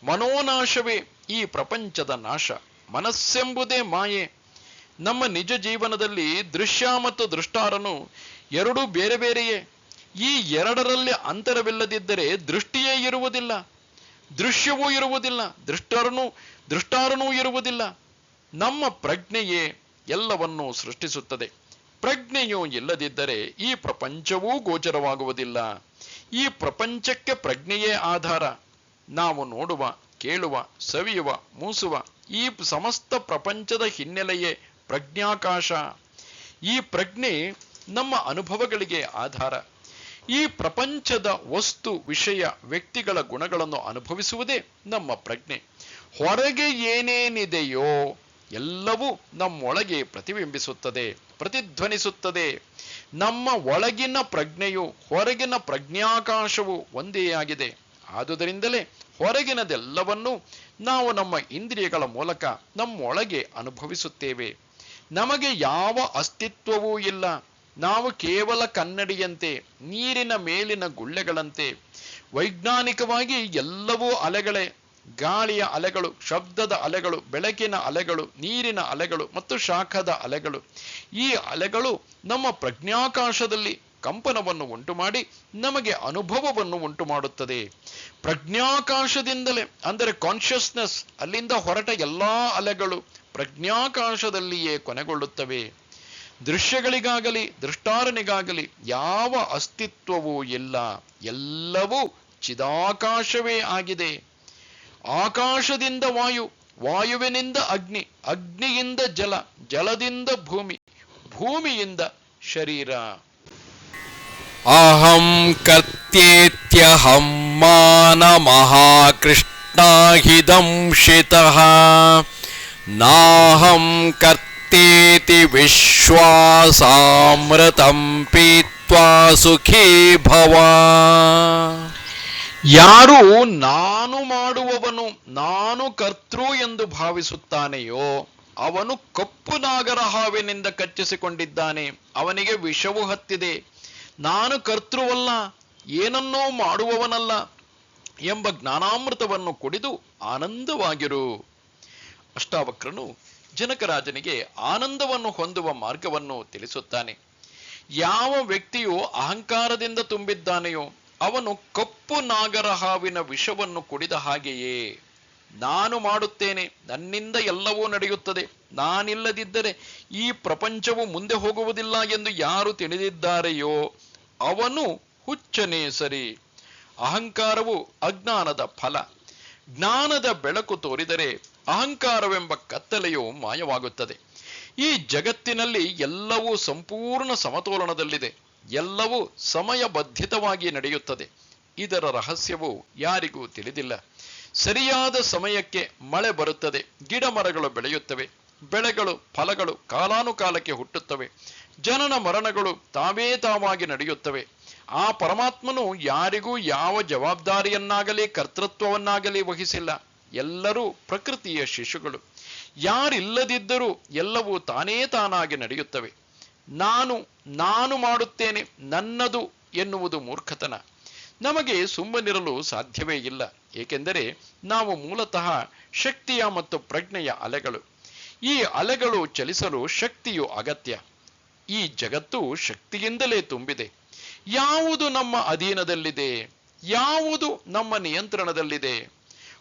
ಮನೋನಾಶವೇ ಈ ಪ್ರಪಂಚದ ನಾಶ. ಮನಸ್ಸೆಂಬುದೇ ಮಾಯೆ. ನಮ್ಮ ನಿಜ ಜೀವನದಲ್ಲಿ ದೃಶ್ಯ ಮತ್ತು ದೃಷ್ಟಾರನು ಎರಡೂ ಬೇರೆ ಬೇರೆಯೇ. ಈ ಎರಡರಲ್ಲಿ ಅಂತರವಿಲ್ಲದಿದ್ದರೆ ದೃಷ್ಟಿಯೇ ಇರುವುದಿಲ್ಲ, ದೃಶ್ಯವೂ ಇರುವುದಿಲ್ಲ, ದೃಷ್ಟಾರನೂ ಇರುವುದಿಲ್ಲ. ನಮ್ಮ ಪ್ರಜ್ಞೆಯೇ ಎಲ್ಲವನ್ನೂ ಸೃಷ್ಟಿಸುತ್ತದೆ. ಪ್ರಜ್ಞೆಯೂ ಇಲ್ಲದಿದ್ದರೆ ಈ ಪ್ರಪಂಚವೂ ಗೋಚರವಾಗುವುದಿಲ್ಲ. ಈ ಪ್ರಪಂಚಕ್ಕೆ ಪ್ರಜ್ಞೆಯೇ ಆಧಾರ. ನಾವು ನೋಡುವ, ಕೇಳುವ, ಸವಿಯುವ, ಮೂಸುವ ಈ ಸಮಸ್ತ ಪ್ರಪಂಚದ ಹಿನ್ನೆಲೆಯೇ ಪ್ರಜ್ಞಾಕಾಶ. ಈ ಪ್ರಜ್ಞೆ ನಮ್ಮ ಅನುಭವಗಳಿಗೆ ಆಧಾರ. ಈ ಪ್ರಪಂಚದ ವಸ್ತು, ವಿಷಯ, ವ್ಯಕ್ತಿಗಳ ಗುಣಗಳನ್ನು ಅನುಭವಿಸುವುದೇ ನಮ್ಮ ಪ್ರಜ್ಞೆ. ಹೊರಗೆ ಏನೇನಿದೆಯೋ ಎಲ್ಲವೂ ನಮ್ಮೊಳಗೆ ಪ್ರತಿಬಿಂಬಿಸುತ್ತದೆ, ಪ್ರತಿಧ್ವನಿಸುತ್ತದೆ. ನಮ್ಮ ಒಳಗಿನ ಪ್ರಜ್ಞೆಯು ಹೊರಗಿನ ಪ್ರಜ್ಞಾಕಾಶವು ಒಂದೇ ಆಗಿದೆ. ಆದುದರಿಂದಲೇ ಹೊರಗಿನದೆಲ್ಲವನ್ನೂ ನಾವು ನಮ್ಮ ಇಂದ್ರಿಯಗಳ ಮೂಲಕ ನಮ್ಮೊಳಗೆ ಅನುಭವಿಸುತ್ತೇವೆ. ನಮಗೆ ಯಾವ ಅಸ್ತಿತ್ವವೂ ಇಲ್ಲ. ನಾವು ಕೇವಲ ಕನ್ನಡಿಯಂತೆ, ನೀರಿನ ಮೇಲಿನ ಗುಳ್ಳೆಗಳಂತೆ. ವೈಜ್ಞಾನಿಕವಾಗಿ ಎಲ್ಲವೂ ಅಲೆಗಳೇ. ಗಾಳಿಯ ಅಲೆಗಳು, ಶಬ್ದದ ಅಲೆಗಳು, ಬೆಳಕಿನ ಅಲೆಗಳು, ನೀರಿನ ಅಲೆಗಳು ಮತ್ತು ಶಾಖದ ಅಲೆಗಳು. ಈ ಅಲೆಗಳು ನಮ್ಮ ಪ್ರಜ್ಞಾಕಾಶದಲ್ಲಿ ಕಂಪನವನ್ನು ಉಂಟು ಮಾಡಿ ನಮಗೆ ಅನುಭವವನ್ನು ಉಂಟು ಮಾಡುತ್ತದೆ. ಪ್ರಜ್ಞಾಕಾಶದಿಂದಲೇ, ಅಂದರೆ ಕಾನ್ಷಿಯಸ್ನೆಸ್, ಅಲ್ಲಿಂದ ಹೊರಟ ಎಲ್ಲಾ ಅಲೆಗಳು ಪ್ರಜ್ಞಾಕಾಶದಲ್ಲಿಯೇ ಕೊನೆಗೊಳ್ಳುತ್ತವೆ. ದೃಶ್ಯಗಳಿಗಾಗಲಿ ದೃಷ್ಟಾರನಿಗಾಗಲಿ ಯಾವ ಅಸ್ತಿತ್ವವೂ ಇಲ್ಲ. ಎಲ್ಲವೂ ಚಿದಾಕಾಶವೇ ಆಗಿದೆ. ಆಕಾಶದಿಂದ ವಾಯು, ವಾಯುವಿನಿಂದ ಅಗ್ನಿ, ಅಗ್ನಿಯಿಂದ ಜಲ, ಜಲದಿಂದ ಭೂಮಿ, ಭೂಮಿಯಿಂದ ಶರೀರ. ಅಹಂ ಕರ್ತೇತ್ಯಹಂ ಮಾನಮಹಾಕೃಷ್ಣಾಹಿದಂಶಿತಃ ನಾಹಂ ಕರ್ತೇತಿ ವಿಶ್ವಾಸಾಮೃತಂ ಪೀತ್ವಾ ಸುಖೀ ಭವ. ಯಾರು ನಾನು ಮಾಡುವವನು, ನಾನು ಕರ್ತೃ ಎಂದು ಭಾವಿಸುತ್ತಾನೆಯೋ ಅವನು ಕಪ್ಪು ನಾಗರ ಹಾವಿನಿಂದ ಕಚ್ಚಿಸಿಕೊಂಡಿದ್ದಾನೆ. ಅವನಿಗೆ ವಿಷವು ಹತ್ತಿದೆ. ನಾನು ಕರ್ತೃವಲ್ಲ, ಏನನ್ನೋ ಮಾಡುವವನಲ್ಲ ಎಂಬ ಜ್ಞಾನಾಮೃತವನ್ನು ಕುಡಿದು ಆನಂದವಾಗಿರು. ಅಷ್ಟಾವಕ್ರನು ಜನಕರಾಜನಿಗೆ ಆನಂದವನ್ನು ಹೊಂದುವ ಮಾರ್ಗವನ್ನು ತಿಳಿಸುತ್ತಾನೆ. ಯಾವ ವ್ಯಕ್ತಿಯು ಅಹಂಕಾರದಿಂದ ತುಂಬಿದ್ದಾನೆಯೋ ಅವನು ಕಪ್ಪು ನಾಗರ ಹಾವಿನ ವಿಷವನ್ನು ಕುಡಿದ ಹಾಗೆಯೇ. ನಾನು ಮಾಡುತ್ತೇನೆ, ನನ್ನಿಂದ ಎಲ್ಲವೂ ನಡೆಯುತ್ತದೆ, ನಾನಿಲ್ಲದಿದ್ದರೆ ಈ ಪ್ರಪಂಚವು ಮುಂದೆ ಹೋಗುವುದಿಲ್ಲ ಎಂದು ಯಾರು ತಿಳಿದಿದ್ದಾರೆಯೋ ಅವನು ಹುಚ್ಚನೇ ಸರಿ. ಅಹಂಕಾರವು ಅಜ್ಞಾನದ ಫಲ. ಜ್ಞಾನದ ಬೆಳಕು ತೋರಿದರೆ ಅಹಂಕಾರವೆಂಬ ಕತ್ತಲೆಯು ಮಾಯವಾಗುತ್ತದೆ. ಈ ಜಗತ್ತಿನಲ್ಲಿ ಎಲ್ಲವೂ ಸಂಪೂರ್ಣ ಸಮತೋಲನದಲ್ಲಿದೆ. ಎಲ್ಲವೂ ಸಮಯಬದ್ಧಿತವಾಗಿ ನಡೆಯುತ್ತದೆ. ಇದರ ರಹಸ್ಯವು ಯಾರಿಗೂ ತಿಳಿದಿಲ್ಲ. ಸರಿಯಾದ ಸಮಯಕ್ಕೆ ಮಳೆ ಬರುತ್ತದೆ, ಗಿಡ ಮರಗಳು ಬೆಳೆಯುತ್ತವೆ, ಬೆಳೆಗಳು ಫಲಗಳು ಕಾಲಾನುಕಾಲಕ್ಕೆ ಹುಟ್ಟುತ್ತವೆ, ಜನನ ಮರಣಗಳು ತಾವೇ ತಾವಾಗಿ ನಡೆಯುತ್ತವೆ. ಆ ಪರಮಾತ್ಮನು ಯಾರಿಗೂ ಯಾವ ಜವಾಬ್ದಾರಿಯನ್ನಾಗಲಿ ಕರ್ತೃತ್ವವನ್ನಾಗಲಿ ವಹಿಸಿಲ್ಲ. ಎಲ್ಲರೂ ಪ್ರಕೃತಿಯ ಶಿಶುಗಳು. ಯಾರಿಲ್ಲದಿದ್ದರೂ ಎಲ್ಲವೂ ತಾನೇ ತಾನಾಗಿ ನಡೆಯುತ್ತವೆ. ನಾನು ಮಾಡುತ್ತೇನೆ, ನನ್ನದು ಎನ್ನುವುದು ಮೂರ್ಖತನ. ನಮಗೆ ಸುಮ್ಮನಿರಲು ಸಾಧ್ಯವೇ ಇಲ್ಲ. ಏಕೆಂದರೆ ನಾವು ಮೂಲತಃ ಶಕ್ತಿಯ ಮತ್ತು ಪ್ರಜ್ಞೆಯ ಅಲೆಗಳು. ಈ ಅಲೆಗಳು ಚಲಿಸಲು ಶಕ್ತಿಯು ಅಗತ್ಯ. ಈ ಜಗತ್ತು ಶಕ್ತಿಯಿಂದಲೇ ತುಂಬಿದೆ. ಯಾವುದು ನಮ್ಮ ಅಧೀನದಲ್ಲಿದೆ? ಯಾವುದು ನಮ್ಮ ನಿಯಂತ್ರಣದಲ್ಲಿದೆ?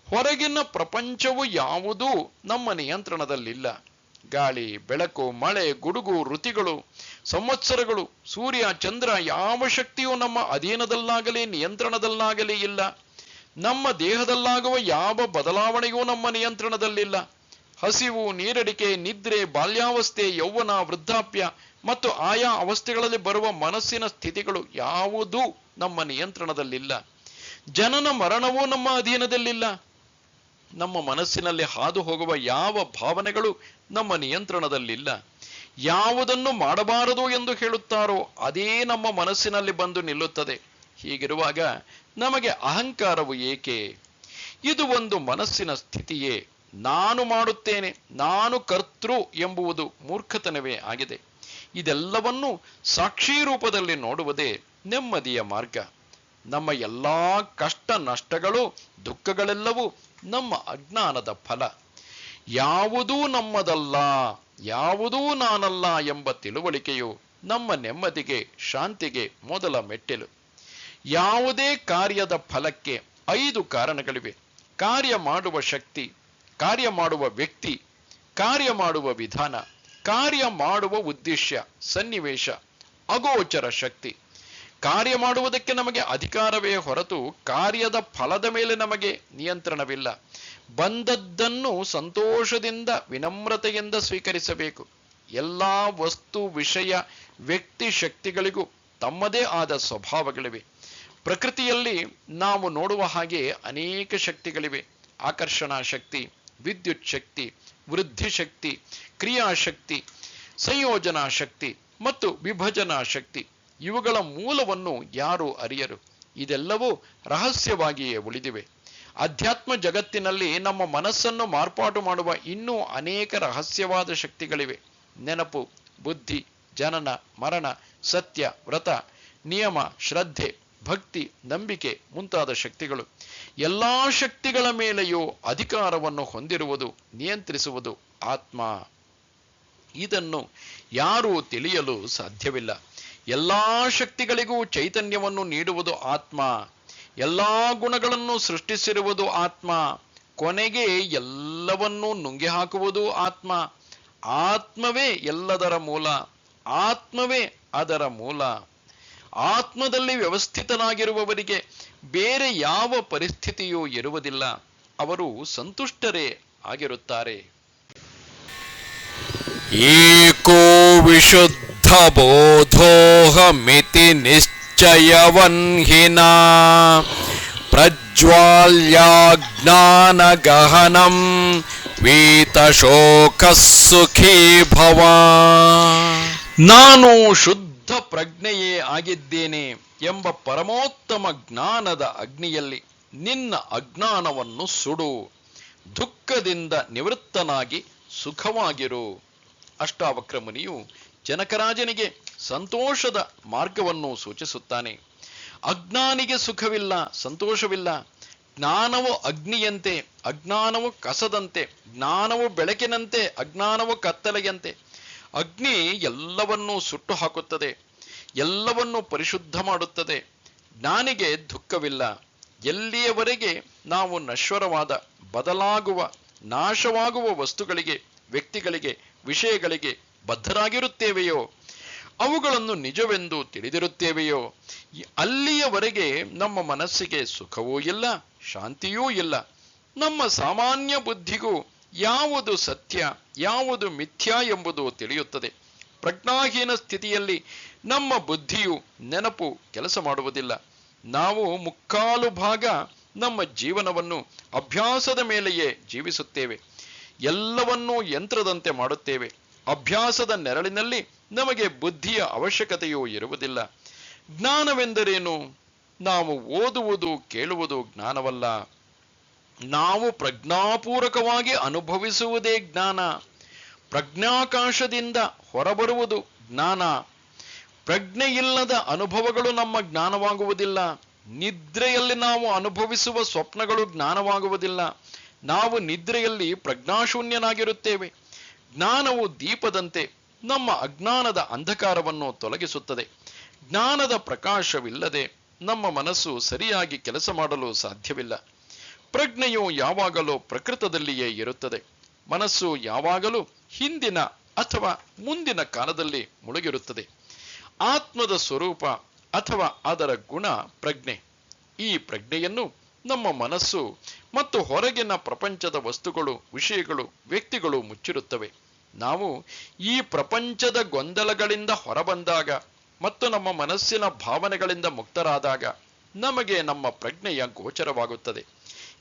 ಹೊರಗಿನ ಪ್ರಪಂಚವು ಯಾವುದೂ ನಮ್ಮ ನಿಯಂತ್ರಣದಲ್ಲಿಲ್ಲ. ಗಾಳಿ, ಬೆಳಕು, ಮಳೆ, ಗುಡುಗು, ಋತುಗಳು, ಸಂವತ್ಸರಗಳು, ಸೂರ್ಯ, ಚಂದ್ರ ಯಾವ ಶಕ್ತಿಯೂ ನಮ್ಮ ಅಧೀನದಲ್ಲಾಗಲಿ ನಿಯಂತ್ರಣದಲ್ಲಾಗಲಿ ಇಲ್ಲ. ನಮ್ಮ ದೇಹದಲ್ಲಾಗುವ ಯಾವ ಬದಲಾವಣೆಯೂ ನಮ್ಮ ನಿಯಂತ್ರಣದಲ್ಲಿಲ್ಲ. ಹಸಿವು, ನೀರಡಿಕೆ, ನಿದ್ರೆ, ಬಾಲ್ಯಾವಸ್ಥೆ, ಯೌವನ, ವೃದ್ಧಾಪ್ಯ ಮತ್ತು ಆಯಾ ಅವಸ್ಥೆಗಳಲ್ಲಿ ಬರುವ ಮನಸ್ಸಿನ ಸ್ಥಿತಿಗಳು ಯಾವುದೂ ನಮ್ಮ ನಿಯಂತ್ರಣದಲ್ಲಿಲ್ಲ. ಜನನ ಮರಣವೂ ನಮ್ಮ ಅಧೀನದಲ್ಲಿಲ್ಲ. ನಮ್ಮ ಮನಸ್ಸಿನಲ್ಲಿ ಹಾದು ಹೋಗುವ ಯಾವ ಭಾವನೆಗಳು ನಮ್ಮ ನಿಯಂತ್ರಣದಲ್ಲಿಲ್ಲ. ಯಾವುದನ್ನು ಮಾಡಬಾರದು ಎಂದು ಹೇಳುತ್ತಾರೋ ಅದೇ ನಮ್ಮ ಮನಸ್ಸಿನಲ್ಲಿ ಬಂದು ನಿಲ್ಲುತ್ತದೆ. ಹೀಗಿರುವಾಗ ನಮಗೆ ಅಹಂಕಾರವು ಏಕೆ? ಇದು ಒಂದು ಮನಸ್ಸಿನ ಸ್ಥಿತಿಯೇ. ನಾನು ಮಾಡುತ್ತೇನೆ, ನಾನು ಕರ್ತೃ ಎಂಬುವುದು ಮೂರ್ಖತನವೇ ಆಗಿದೆ. ಇದೆಲ್ಲವನ್ನೂ ಸಾಕ್ಷಿ ರೂಪದಲ್ಲಿ ನೋಡುವುದೇ ನೆಮ್ಮದಿಯ ಮಾರ್ಗ. ನಮ್ಮ ಎಲ್ಲಾ ಕಷ್ಟ ನಷ್ಟಗಳು, ದುಃಖಗಳೆಲ್ಲವೂ ನಮ್ಮ ಅಜ್ಞಾನದ ಫಲ. ಯಾವುದೂ ನಮ್ಮದಲ್ಲ, ಯಾವುದೂ ನಾನಲ್ಲ ಎಂಬ ತಿಳುವಳಿಕೆಯು ನಮ್ಮ ನೆಮ್ಮದಿಗೆ, ಶಾಂತಿಗೆ ಮೊದಲ ಮೆಟ್ಟಿಲು. ಯಾವುದೇ ಕಾರ್ಯದ ಫಲಕ್ಕೆ 5 ಕಾರಣಗಳಿವೆ: ಕಾರ್ಯ ಮಾಡುವ ಶಕ್ತಿ, ಕಾರ್ಯ ಮಾಡುವ ವ್ಯಕ್ತಿ, ಕಾರ್ಯ ಮಾಡುವ ವಿಧಾನ, ಕಾರ್ಯ ಮಾಡುವ ಉದ್ದೇಶ, ಸನ್ನಿವೇಶ, ಅಗೋಚರ ಶಕ್ತಿ. ಕಾರ್ಯ ಮಾಡುವುದಕ್ಕೆ ನಮಗೆ ಅಧಿಕಾರವೇ ಹೊರತು ಕಾರ್ಯದ ಫಲದ ಮೇಲೆ ನಮಗೆ ನಿಯಂತ್ರಣವಿಲ್ಲ. ಬಂದದ್ದನ್ನು ಸಂತೋಷದಿಂದ, ವಿನಮ್ರತೆಯಿಂದ ಸ್ವೀಕರಿಸಬೇಕು. ಎಲ್ಲ ವಸ್ತು, ವಿಷಯ, ವ್ಯಕ್ತಿ, ಶಕ್ತಿಗಳಿಗೂ ತಮ್ಮದೇ ಆದ ಸ್ವಭಾವಗಳಿವೆ. ಪ್ರಕೃತಿಯಲ್ಲಿ ನಾವು ನೋಡುವ ಹಾಗೆ ಅನೇಕ ಶಕ್ತಿಗಳಿವೆ. ಆಕರ್ಷಣಾ ಶಕ್ತಿ, ವಿದ್ಯುತ್ ಶಕ್ತಿ, ವೃದ್ಧಿ ಶಕ್ತಿ, ಕ್ರಿಯಾಶಕ್ತಿ, ಸಂಯೋಜನಾ ಶಕ್ತಿ ಮತ್ತು ವಿಭಜನಾ ಶಕ್ತಿ. ಇವುಗಳ ಮೂಲವನ್ನು ಯಾರೂ ಅರಿಯರು. ಇದೆಲ್ಲವೂ ರಹಸ್ಯವಾಗಿಯೇ ಉಳಿದಿವೆ. ಅಧ್ಯಾತ್ಮ ಜಗತ್ತಿನಲ್ಲಿ ನಮ್ಮ ಮನಸ್ಸನ್ನು ಮಾರ್ಪಾಟು ಮಾಡುವ ಇನ್ನೂ ಅನೇಕ ರಹಸ್ಯವಾದ ಶಕ್ತಿಗಳಿವೆ. ನೆನಪು, ಬುದ್ಧಿ, ಜನನ, ಮರಣ, ಸತ್ಯ, ವ್ರತ, ನಿಯಮ, ಶ್ರದ್ಧೆ, ಭಕ್ತಿ, ನಂಬಿಕೆ ಮುಂತಾದ ಶಕ್ತಿಗಳು. ಎಲ್ಲಾ ಶಕ್ತಿಗಳ ಮೇಲೆಯೂ ಅಧಿಕಾರವನ್ನು ಹೊಂದಿರುವುದು, ನಿಯಂತ್ರಿಸುವುದು ಆತ್ಮ. ಇದನ್ನು ಯಾರೂ ತಿಳಿಯಲು ಸಾಧ್ಯವಿಲ್ಲ. ಎಲ್ಲಾ ಶಕ್ತಿಗಳಿಗೂ ಚೈತನ್ಯವನ್ನು ನೀಡುವುದು ಆತ್ಮ. ಎಲ್ಲಾ ಗುಣಗಳನ್ನು ಸೃಷ್ಟಿಸಿರುವುದು ಆತ್ಮ. ಕೊನೆಗೆ ಎಲ್ಲವನ್ನೂ ನುಂಗಿ ಹಾಕುವುದು ಆತ್ಮ. ಆತ್ಮವೇ ಎಲ್ಲದರ ಮೂಲ. ಆತ್ಮವೇ ಅದರ ಮೂಲ. ಆತ್ಮದಲ್ಲಿ ವ್ಯವಸ್ಥಿತನಾಗಿರುವವರಿಗೆ ಬೇರೆ ಯಾವ ಪರಿಸ್ಥಿತಿಯೂ ಇರುವುದಿಲ್ಲ. ಅವರು ಸಂತುಷ್ಟರೇ ಆಗಿರುತ್ತಾರೆ. ಏಕೋ ವಿಶುದ್ಧ ಬೋಧೋಹಮಿತಿ ನಿಶ್ಚಯವನ್ಹಿನಾ ಪ್ರಜ್ವಾಲ್ಯಾಜ್ಞಾನಗಹನಂ ವೀತಶೋಕಸುಖೀ ಭವ. ನಾನು ಶುದ್ಧ ಪ್ರಜ್ಞೆಯೇ ಆಗಿದ್ದೇನೆ ಎಂಬ ಪರಮೋತ್ತಮ ಜ್ಞಾನದ ಅಗ್ನಿಯಲ್ಲಿ ನಿನ್ನ ಅಜ್ಞಾನವನ್ನು ಸುಡು. ದುಃಖದಿಂದ ನಿವೃತ್ತನಾಗಿ ಸುಖವಾಗಿರು. ಅಷ್ಟಾವಕ್ರ ಮುನಿಯು ಜನಕರಾಜನಿಗೆ ಸಂತೋಷದ ಮಾರ್ಗವನ್ನು ಸೂಚಿಸುತ್ತಾನೆ. ಅಜ್ಞಾನಿಗೆ ಸುಖವಿಲ್ಲ, ಸಂತೋಷವಿಲ್ಲ. ಜ್ಞಾನವು ಅಗ್ನಿಯಂತೆ, ಅಜ್ಞಾನವು ಕಸದಂತೆ. ಜ್ಞಾನವು ಬೆಳಕಿನಂತೆ, ಅಜ್ಞಾನವು ಕತ್ತಲೆಯಂತೆ. ಅಗ್ನಿ ಎಲ್ಲವನ್ನೂ ಸುಟ್ಟು ಹಾಕುತ್ತದೆ, ಎಲ್ಲವನ್ನೂ ಪರಿಶುದ್ಧ ಮಾಡುತ್ತದೆ. ಜ್ಞಾನಿಗೆ ದುಃಖವಿಲ್ಲ. ಎಲ್ಲಿಯವರೆಗೆ ನಾವು ನಶ್ವರವಾದ, ಬದಲಾಗುವ, ನಾಶವಾಗುವ ವಸ್ತುಗಳಿಗೆ, ವ್ಯಕ್ತಿಗಳಿಗೆ, ವಿಷಯಗಳಿಗೆ ಬದ್ಧರಾಗಿರುತ್ತೇವೆಯೋ, ಅವುಗಳನ್ನು ನಿಜವೆಂದು ತಿಳಿದಿರುತ್ತೇವೆಯೋ, ಅಲ್ಲಿಯವರೆಗೆ ನಮ್ಮ ಮನಸ್ಸಿಗೆ ಸುಖವೂ ಇಲ್ಲ, ಶಾಂತಿಯೂ ಇಲ್ಲ. ನಮ್ಮ ಸಾಮಾನ್ಯ ಬುದ್ಧಿಗೂ ಯಾವುದು ಸತ್ಯ, ಯಾವುದು ಮಿಥ್ಯ ಎಂಬುದು ತಿಳಿಯುತ್ತದೆ. ಪ್ರಜ್ಞಾಹೀನ ಸ್ಥಿತಿಯಲ್ಲಿ ನಮ್ಮ ಬುದ್ಧಿಯು, ನೆನಪು ಕೆಲಸ ಮಾಡುವುದಿಲ್ಲ. ನಾವು ಮುಕ್ಕಾಲು ಭಾಗ ನಮ್ಮ ಜೀವನವನ್ನು ಅಭ್ಯಾಸದ ಮೇಲೆಯೇ ಜೀವಿಸುತ್ತೇವೆ. ಎಲ್ಲವನ್ನೂ ಯಂತ್ರದಂತೆ ಮಾಡುತ್ತೇವೆ. ಅಭ್ಯಾಸದ ನೆರಳಿನಲ್ಲಿ ನಮಗೆ ಬುದ್ಧಿಯ ಅವಶ್ಯಕತೆಯೂ ಇರುವುದಿಲ್ಲ. ಜ್ಞಾನವೆಂದರೇನು? ನಾವು ಓದುವುದು, ಕೇಳುವುದು ಜ್ಞಾನವಲ್ಲ. ನಾವು ಪ್ರಜ್ಞಾಪೂರ್ವಕವಾಗಿ ಅನುಭವಿಸುವುದೇ ಜ್ಞಾನ. ಪ್ರಜ್ಞಾಕಾಶದಿಂದ ಹೊರಬರುವುದು ಜ್ಞಾನ. ಪ್ರಜ್ಞೆಯಿಲ್ಲದ ಅನುಭವಗಳು ನಮ್ಮ ಜ್ಞಾನವಾಗುವುದಿಲ್ಲ. ನಿದ್ರೆಯಲ್ಲಿ ನಾವು ಅನುಭವಿಸುವ ಸ್ವಪ್ನಗಳು ಜ್ಞಾನವಾಗುವುದಿಲ್ಲ. ನಾವು ನಿದ್ರೆಯಲ್ಲಿ ಪ್ರಜ್ಞಾಶೂನ್ಯನಾಗಿರುತ್ತೇವೆ. ಜ್ಞಾನವು ದೀಪದಂತೆ ನಮ್ಮ ಅಜ್ಞಾನದ ಅಂಧಕಾರವನ್ನು ತೊಲಗಿಸುತ್ತದೆ. ಜ್ಞಾನದ ಪ್ರಕಾಶವಿಲ್ಲದೆ ನಮ್ಮ ಮನಸ್ಸು ಸರಿಯಾಗಿ ಕೆಲಸ ಮಾಡಲು ಸಾಧ್ಯವಿಲ್ಲ. ಪ್ರಜ್ಞೆಯು ಯಾವಾಗಲೂ ಪ್ರಕೃತದಲ್ಲಿಯೇ ಇರುತ್ತದೆ. ಮನಸ್ಸು ಯಾವಾಗಲೂ ಹಿಂದಿನ ಅಥವಾ ಮುಂದಿನ ಕಾಲದಲ್ಲಿ ಮುಳುಗಿರುತ್ತದೆ. ಆತ್ಮದ ಸ್ವರೂಪ ಅಥವಾ ಅದರ ಗುಣ ಪ್ರಜ್ಞೆ. ಈ ಪ್ರಜ್ಞೆಯನ್ನು ನಮ್ಮ ಮನಸ್ಸು ಮತ್ತು ಹೊರಗಿನ ಪ್ರಪಂಚದ ವಸ್ತುಗಳು, ವಿಷಯಗಳು, ವ್ಯಕ್ತಿಗಳು ಮುಚ್ಚಿರುತ್ತವೆ. ನಾವು ಈ ಪ್ರಪಂಚದ ಗೊಂದಲಗಳಿಂದ ಹೊರಬಂದಾಗ ಮತ್ತು ನಮ್ಮ ಮನಸ್ಸಿನ ಭಾವನೆಗಳಿಂದ ಮುಕ್ತರಾದಾಗ ನಮಗೆ ನಮ್ಮ ಪ್ರಜ್ಞೆಯ ಗೋಚರವಾಗುತ್ತದೆ.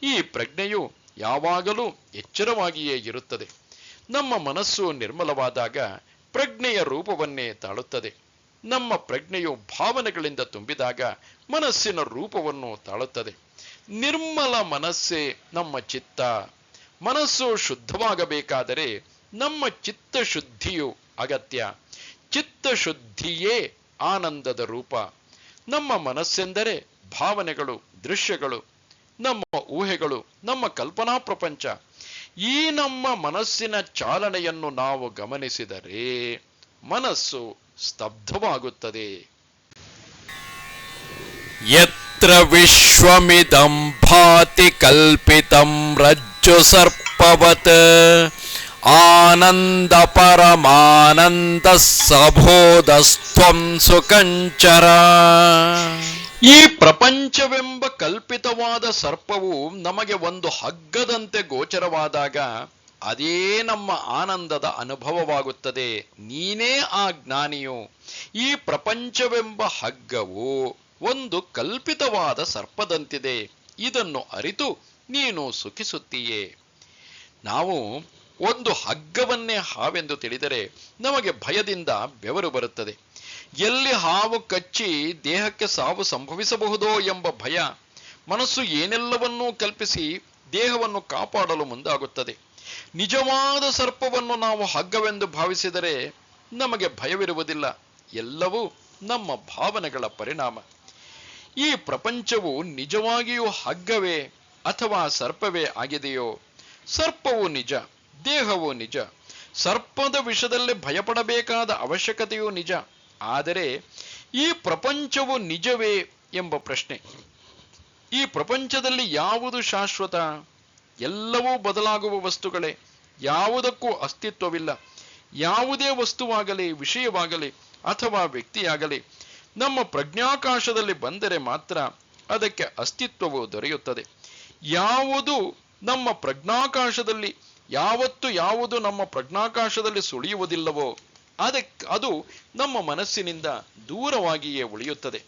ಈ ಪ್ರಜ್ಞೆಯು ಯಾವಾಗಲೂ ಎಚ್ಚರವಾಗಿಯೇ ಇರುತ್ತದೆ. ನಮ್ಮ ಮನಸ್ಸು ನಿರ್ಮಲವಾದಾಗ ಪ್ರಜ್ಞೆಯ ರೂಪವನ್ನೇ ತಾಳುತ್ತದೆ. ನಮ್ಮ ಪ್ರಜ್ಞೆಯು ಭಾವನೆಗಳಿಂದ ತುಂಬಿದಾಗ ಮನಸ್ಸಿನ ರೂಪವನ್ನು ತಾಳುತ್ತದೆ. ನಿರ್ಮಲ ಮನಸ್ಸೇ ನಮ್ಮ ಚಿತ್ತ. ಮನಸ್ಸು ಶುದ್ಧವಾಗಬೇಕಾದರೆ ನಮ್ಮ ಚಿತ್ತಶುದ್ಧಿಯು ಅಗತ್ಯ. ಚಿತ್ತಶುದ್ಧಿಯೇ ಆನಂದದ ರೂಪ. ನಮ್ಮ ಮನಸ್ಸೆಂದರೆ ಭಾವನೆಗಳು, ದೃಶ್ಯಗಳು, ನಮ್ಮ ಊಹೆಗಳು, ನಮ್ಮ ಕಲ್ಪನಾ ಪ್ರಪಂಚ. ಈ ನಮ್ಮ ಮನಸ್ಸಿನ ಚಾಲನೆಯನ್ನು ನಾವು ಗಮನಿಸಿದರೆ ಮನಸ್ಸು ಸ್ತಬ್ಧವಾಗುತ್ತದೆ. ಯತ್ರ ವಿಶ್ವಮಿದಂ ಭಾತಿ ಕಲ್ಪಿತಂ ರಜ್ಜು ಸರ್ಪವತ್ ಆನಂದ ಪರಮಾನಂದ ಸಬೋಧಸ್ತ್ವಂ ಸುಕಂಚರ. ಈ ಪ್ರಪಂಚವೆಂಬ ಕಲ್ಪಿತವಾದ ಸರ್ಪವು ನಮಗೆ ಒಂದು ಹಗ್ಗದಂತೆ ಗೋಚರವಾದಾಗ ಅದೇ ನಮ್ಮ ಆನಂದದ ಅನುಭವವಾಗುತ್ತದೆ. ನೀನೇ ಆ ಜ್ಞಾನಿಯು. ಈ ಪ್ರಪಂಚವೆಂಬ ಹಗ್ಗವು ಒಂದು ಕಲ್ಪಿತವಾದ ಸರ್ಪದಂತಿದೆ. ಇದನ್ನು ಅರಿತು ನೀನು ಸುಖಿಸುತ್ತೀಯೇ. ನಾವು ಒಂದು ಹಗ್ಗವನ್ನೇ ಹಾವೆಂದು ತಿಳಿದರೆ ನಮಗೆ ಭಯದಿಂದ ಬೆವರು ಬರುತ್ತದೆ. ಎಲ್ಲಿ ಹಾವು ಕಚ್ಚಿ ದೇಹಕ್ಕೆ ಸಾವು ಸಂಭವಿಸಬಹುದೋ ಎಂಬ ಭಯ. ಮನಸ್ಸು ಏನೆಲ್ಲವನ್ನೂ ಕಲ್ಪಿಸಿ ದೇಹವನ್ನು ಕಾಪಾಡಲು ಮುಂದಾಗುತ್ತದೆ. ನಿಜವಾದ ಸರ್ಪವನ್ನು ನಾವು ಹಗ್ಗವೆಂದು ಭಾವಿಸಿದರೆ ನಮಗೆ ಭಯವಿರುವುದಿಲ್ಲ. ಎಲ್ಲವೂ ನಮ್ಮ ಭಾವನೆಗಳ ಪರಿಣಾಮ. ಈ ಪ್ರಪಂಚವು ನಿಜವಾಗಿಯೂ ಹಗ್ಗವೇ ಅಥವಾ ಸರ್ಪವೇ ಆಗಿದೆಯೋ? ಸರ್ಪವು ನಿಜ, ದೇಹವು ನಿಜ. ಸರ್ಪದ ವಿಷದಲ್ಲಿ ಭಯಪಡಬೇಕಾದ ಅವಶ್ಯಕತೆಯೂ ನಿಜ. ಆದರೆ ಈ ಪ್ರಪಂಚವು ನಿಜವೇ ಎಂಬ ಪ್ರಶ್ನೆ. ಈ ಪ್ರಪಂಚದಲ್ಲಿ ಯಾವುದು ಶಾಶ್ವತ? ಎಲ್ಲವೂ ಬದಲಾಗುವ ವಸ್ತುಗಳೇ. ಯಾವುದಕ್ಕೂ ಅಸ್ತಿತ್ವವಿಲ್ಲ. ಯಾವುದೇ ವಸ್ತುವಾಗಲಿ, ವಿಷಯವಾಗಲಿ ಅಥವಾ ವ್ಯಕ್ತಿಯಾಗಲಿ ನಮ್ಮ ಪ್ರಜ್ಞಾಕಾಶದಲ್ಲಿ ಬಂದರೆ ಮಾತ್ರ ಅದಕ್ಕೆ ಅಸ್ತಿತ್ವವು ದೊರೆಯುತ್ತದೆ. ಯಾವುದು ನಮ್ಮ ಪ್ರಜ್ಞಾಕಾಶದಲ್ಲಿ ಯಾವುದು ನಮ್ಮ ಪ್ರಜ್ಞಾಕಾಶದಲ್ಲಿ ಸುಳಿಯುವುದಿಲ್ಲವೋ ಅದು ನಮ್ಮ ಮನಸ್ಸಿನಿಂದ ದೂರವಾಗಿಯೇ ಉಳಿಯುತ್ತದೆ.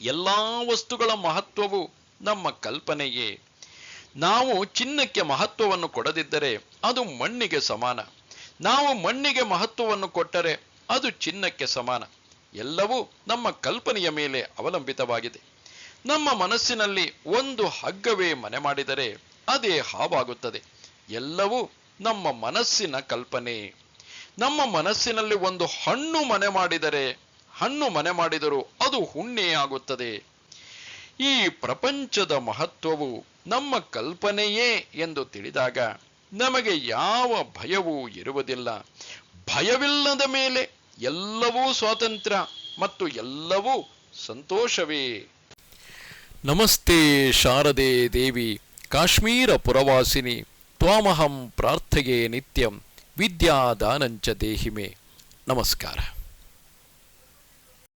ಎಲ್ಲಾ ವಸ್ತುಗಳ ಮಹತ್ವವು ನಮ್ಮ ಕಲ್ಪನೆಯೇ. ನಾವು ಚಿನ್ನಕ್ಕೆ ಮಹತ್ವವನ್ನು ಕೊಡದಿದ್ದರೆ ಅದು ಮಣ್ಣಿಗೆ ಸಮಾನ. ನಾವು ಮಣ್ಣಿಗೆ ಮಹತ್ವವನ್ನು ಕೊಟ್ಟರೆ ಅದು ಚಿನ್ನಕ್ಕೆ ಸಮಾನ. ಎಲ್ಲವೂ ನಮ್ಮ ಕಲ್ಪನೆಯ ಮೇಲೆ ಅವಲಂಬಿತವಾಗಿದೆ. ನಮ್ಮ ಮನಸ್ಸಿನಲ್ಲಿ ಒಂದು ಹಗ್ಗವೇ ಮನೆ ಮಾಡಿದರೆ ಅದೇ ಹಾವಾಗುತ್ತದೆ. ಎಲ್ಲವೂ ನಮ್ಮ ಮನಸ್ಸಿನ ಕಲ್ಪನೆ. ನಮ್ಮ ಮನಸ್ಸಿನಲ್ಲಿ ಒಂದು ಹಣ್ಣು ಮನೆ ಮಾಡಿದರೂ ಅದು ಹುಣ್ಣೆಯಾಗುತ್ತದೆ. ಈ ಪ್ರಪಂಚದ ಮಹತ್ವವು ನಮ್ಮ ಕಲ್ಪನೆಯೇ ಎಂದು ತಿಳಿದಾಗ ನಮಗೆ ಯಾವ ಭಯವೂ ಇರುವುದಿಲ್ಲ. ಭಯವಿಲ್ಲದ ಮೇಲೆ ಎಲ್ಲವೂ ಸ್ವಾತಂತ್ರ್ಯ ಮತ್ತು ಎಲ್ಲವೂ ಸಂತೋಷವೇ. ನಮಸ್ತೆ ಶಾರದೆ ದೇವಿ ಕಾಶ್ಮೀರ ಪುರವಾಸಿನಿ ತ್ವಾಮಹಂ ಪ್ರಾರ್ಥೆಯೇ ನಿತ್ಯಂ ವಿದ್ಯಾದಾನಂಚ ದೇಹಿಮೆ. ನಮಸ್ಕಾರ.